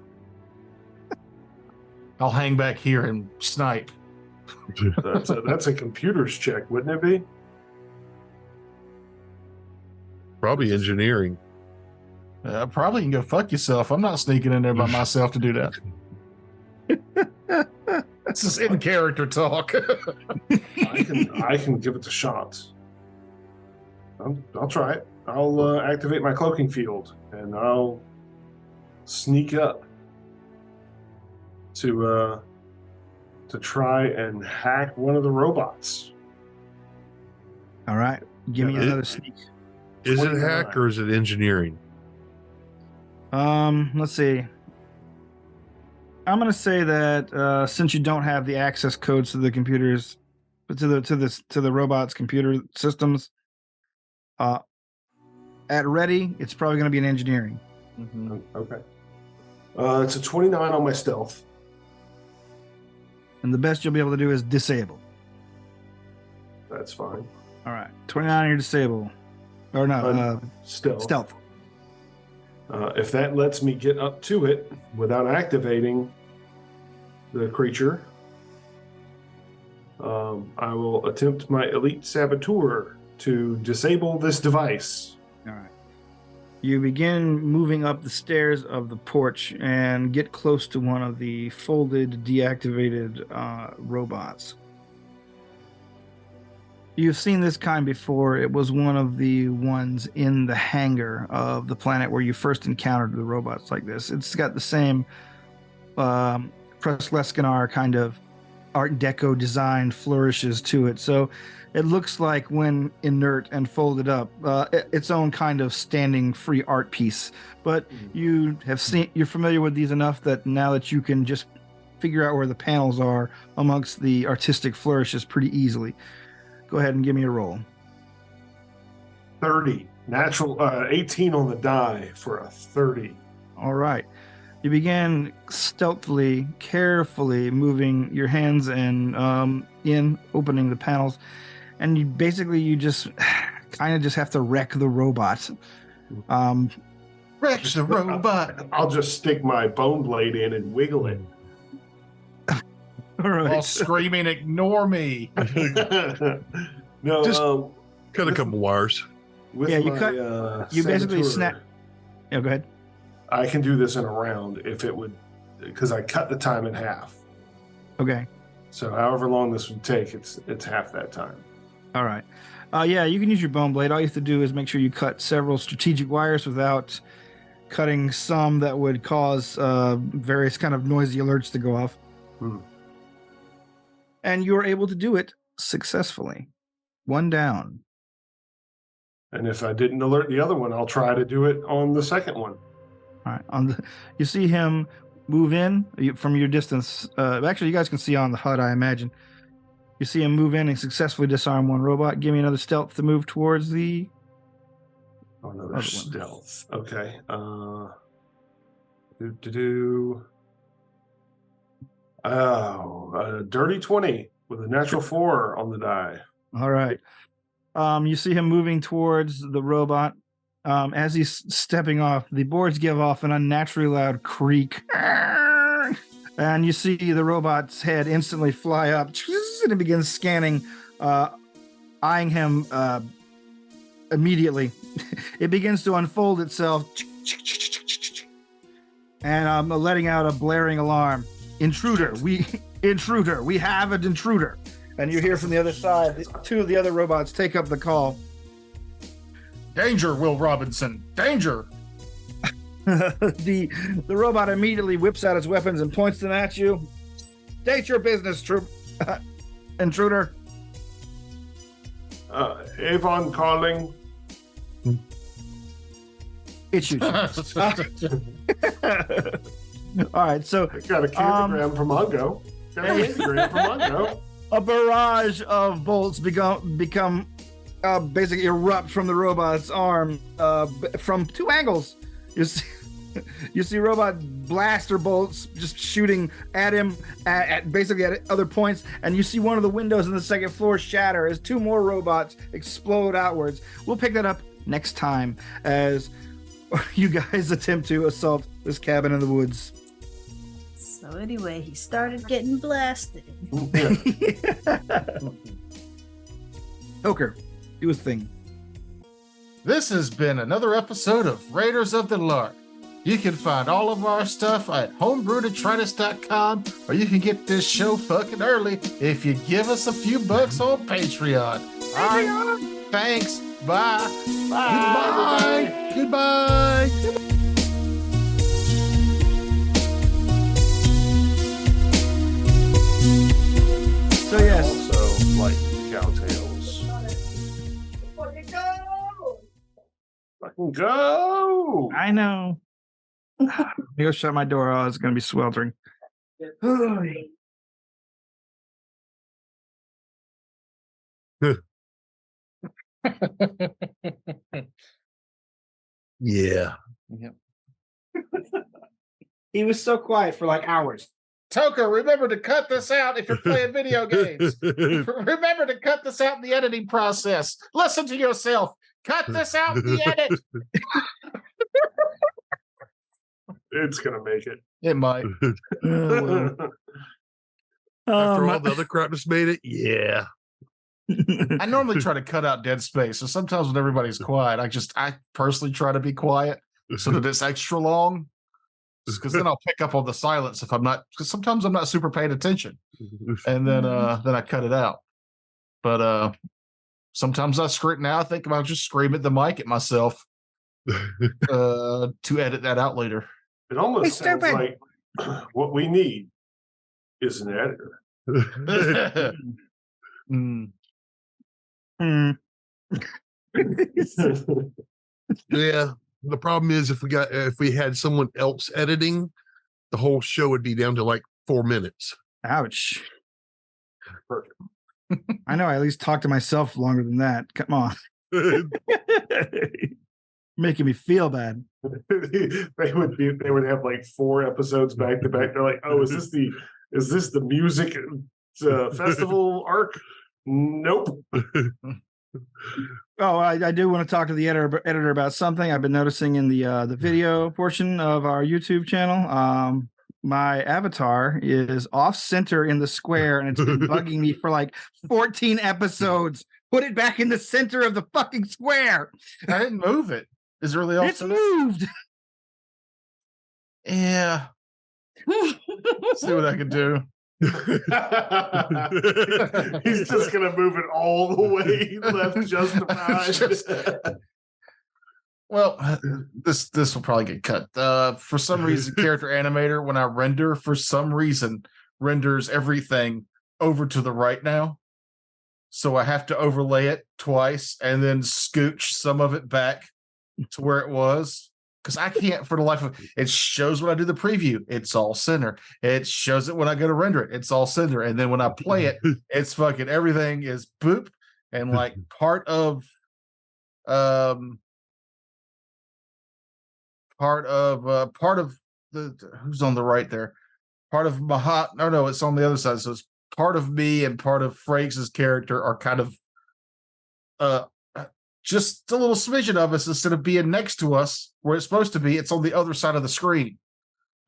I'll hang back here and snipe. That's a computer's check, wouldn't it be? Probably engineering. Probably can go fuck yourself. I'm not sneaking in there by myself to do that. This is in character talk. I can give it a shot. I'll try it. I'll activate my cloaking field and I'll sneak up to try and hack one of the robots. All right. Give me another sneak. Is it 29. hack or is it engineering? Let's see. I'm gonna say that since you don't have the access codes to the computers, to the robots' computer systems, at ready, it's probably gonna be an engineering. Mm-hmm. Okay. It's a 29 on my stealth. And the best you'll be able to do is disable. That's fine. All right, 29 you're disable, or no, Stealth. stealth. If that lets me get up to it without activating the creature, I will attempt my elite saboteur to disable this device. All right. You begin moving up the stairs of the porch and get close to one of the folded, deactivated robots. You've seen this kind before. It was one of the ones in the hangar of the planet where you first encountered the robots like this. It's got the same Presleskinar kind of Art Deco design flourishes to it. So it looks like, when inert and folded up, its own kind of standing free art piece. But you're familiar with these enough that now that you can just figure out where the panels are amongst the artistic flourishes pretty easily. Go ahead and give me a roll. 30. Natural 18 on the die for a 30. All right. You begin stealthily, carefully moving your hands and opening the panels. And you just kind of just have to wreck the robot. Wreck the robot. I'll just stick my bone blade in and wiggle it. All right. While screaming, ignore me. No, Just cut a couple wires. with Yeah, you basically saboteur, snap. Yeah, go ahead. I can do this in a round if it would, because I cut the time in half. Okay. So however long this would take, it's half that time. All right. Yeah, you can use your bone blade. All you have to do is make sure you cut several strategic wires without cutting some that would cause various kind of noisy alerts to go off. And you are able to do it successfully. One down. And if I didn't alert the other one, I'll try to do it on the second one. All right. You see him move in from your distance. Actually, you guys can see on the HUD, I imagine. You see him move in and successful disarm one robot. Give me another stealth to move towards the... Another Other one. stealth. Okay. Dirty 20 with a natural 4 on the die. All right. You see him moving towards the robot. As he's stepping off, the boards give off an unnaturally loud creak. And you see the robot's head instantly fly up, and it begins scanning, eyeing him immediately. It begins to unfold itself, and letting out a blaring alarm. Intruder, we have an intruder. And you hear from the other side, 2 of the other robots take up the call. Danger, Will Robinson. Danger. The robot immediately whips out his weapons and points them at you. State your business, intruder. Avon calling. It shoots you. All right, so Got a kilogram from Mungo. Got a kilogram from Mungo. a barrage of bolts become basically erupt from the robot's arm from two angles. You see robot blaster bolts just shooting at him at basically at other points, and you see one of the windows on the second floor shatter as two more robots explode outwards. We'll pick that up next time as you guys attempt to assault this cabin in the woods. So anyway, he started getting blasted. Joker, do a thing. This has been another episode of Raiders of the Lark. You can find all of our stuff at homebrewdetritus.com, or you can get this show fucking early if you give us a few bucks on Patreon. All right, thanks. Bye. Bye. Goodbye. So yes, Also, like cowtails. Fucking go! I know. I go shut my door. Oh, it's gonna be sweltering. Yeah. He was so quiet for like hours. Toker, remember to cut this out if you're playing video games. Remember to cut this out in the editing process. Listen to yourself. Cut this out in the edit. It's gonna make it. It might. After all the other crap that's made it, yeah. I normally try to cut out dead space. So sometimes when everybody's quiet, I personally try to be quiet so that it's extra long. Because then I'll pick up on the silence if I'm not, because sometimes I'm not super paying attention. And then I cut it out. But sometimes I now I think about just scream at the mic at myself to edit that out later. It almost Hey, sounds stupid. like what we need is an editor. Mm. Yeah. The problem is if we had someone else editing, the whole show would be down to like 4 minutes. Ouch. Perfect. I know I at least talk to myself longer than that. Come on. Making me feel bad. they would have like 4 episodes back to back. They're like, oh, is this the music festival arc? Nope. Oh, I do want to talk to the editor about something I've been noticing in the video portion of our YouTube channel. My avatar is off center in the square, and it's been bugging me for like 14 episodes. Put it back in the center of the fucking square. I didn't move it. Is it really off? It's moved. Yeah. See what I can do. He's just gonna move it all the way left justified. Well, this will probably get cut. For some reason, Character Animator, when I render, for some reason, renders everything over to the right now. So I have to overlay it twice and then scooch some of it back to where it was. Because I can't, for the life of it, shows when I do the preview, it's all center. It shows it when I go to render it, it's all center. And then when I play it, it's fucking everything is boop. And like part of the who's on the right there, part of no, it's on the other side. So it's part of me and part of Frakes' character are kind of just a little smidgen of us, instead of being next to us where it's supposed to be, it's on the other side of the screen.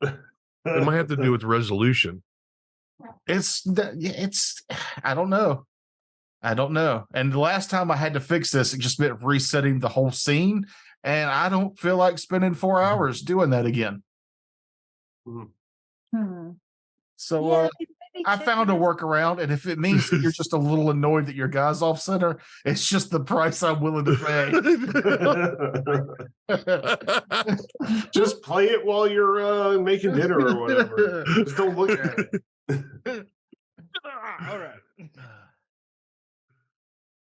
It might have to do with resolution. It's I don't know. And the last time I had to fix this, it just meant resetting the whole scene, and I don't feel like spending 4 hours doing that again. So Yeah, I found a workaround, and if it means that you're just a little annoyed that your guy's off center, it's just the price I'm willing to pay. Just play it while you're making dinner or whatever. Just don't look at it. All right.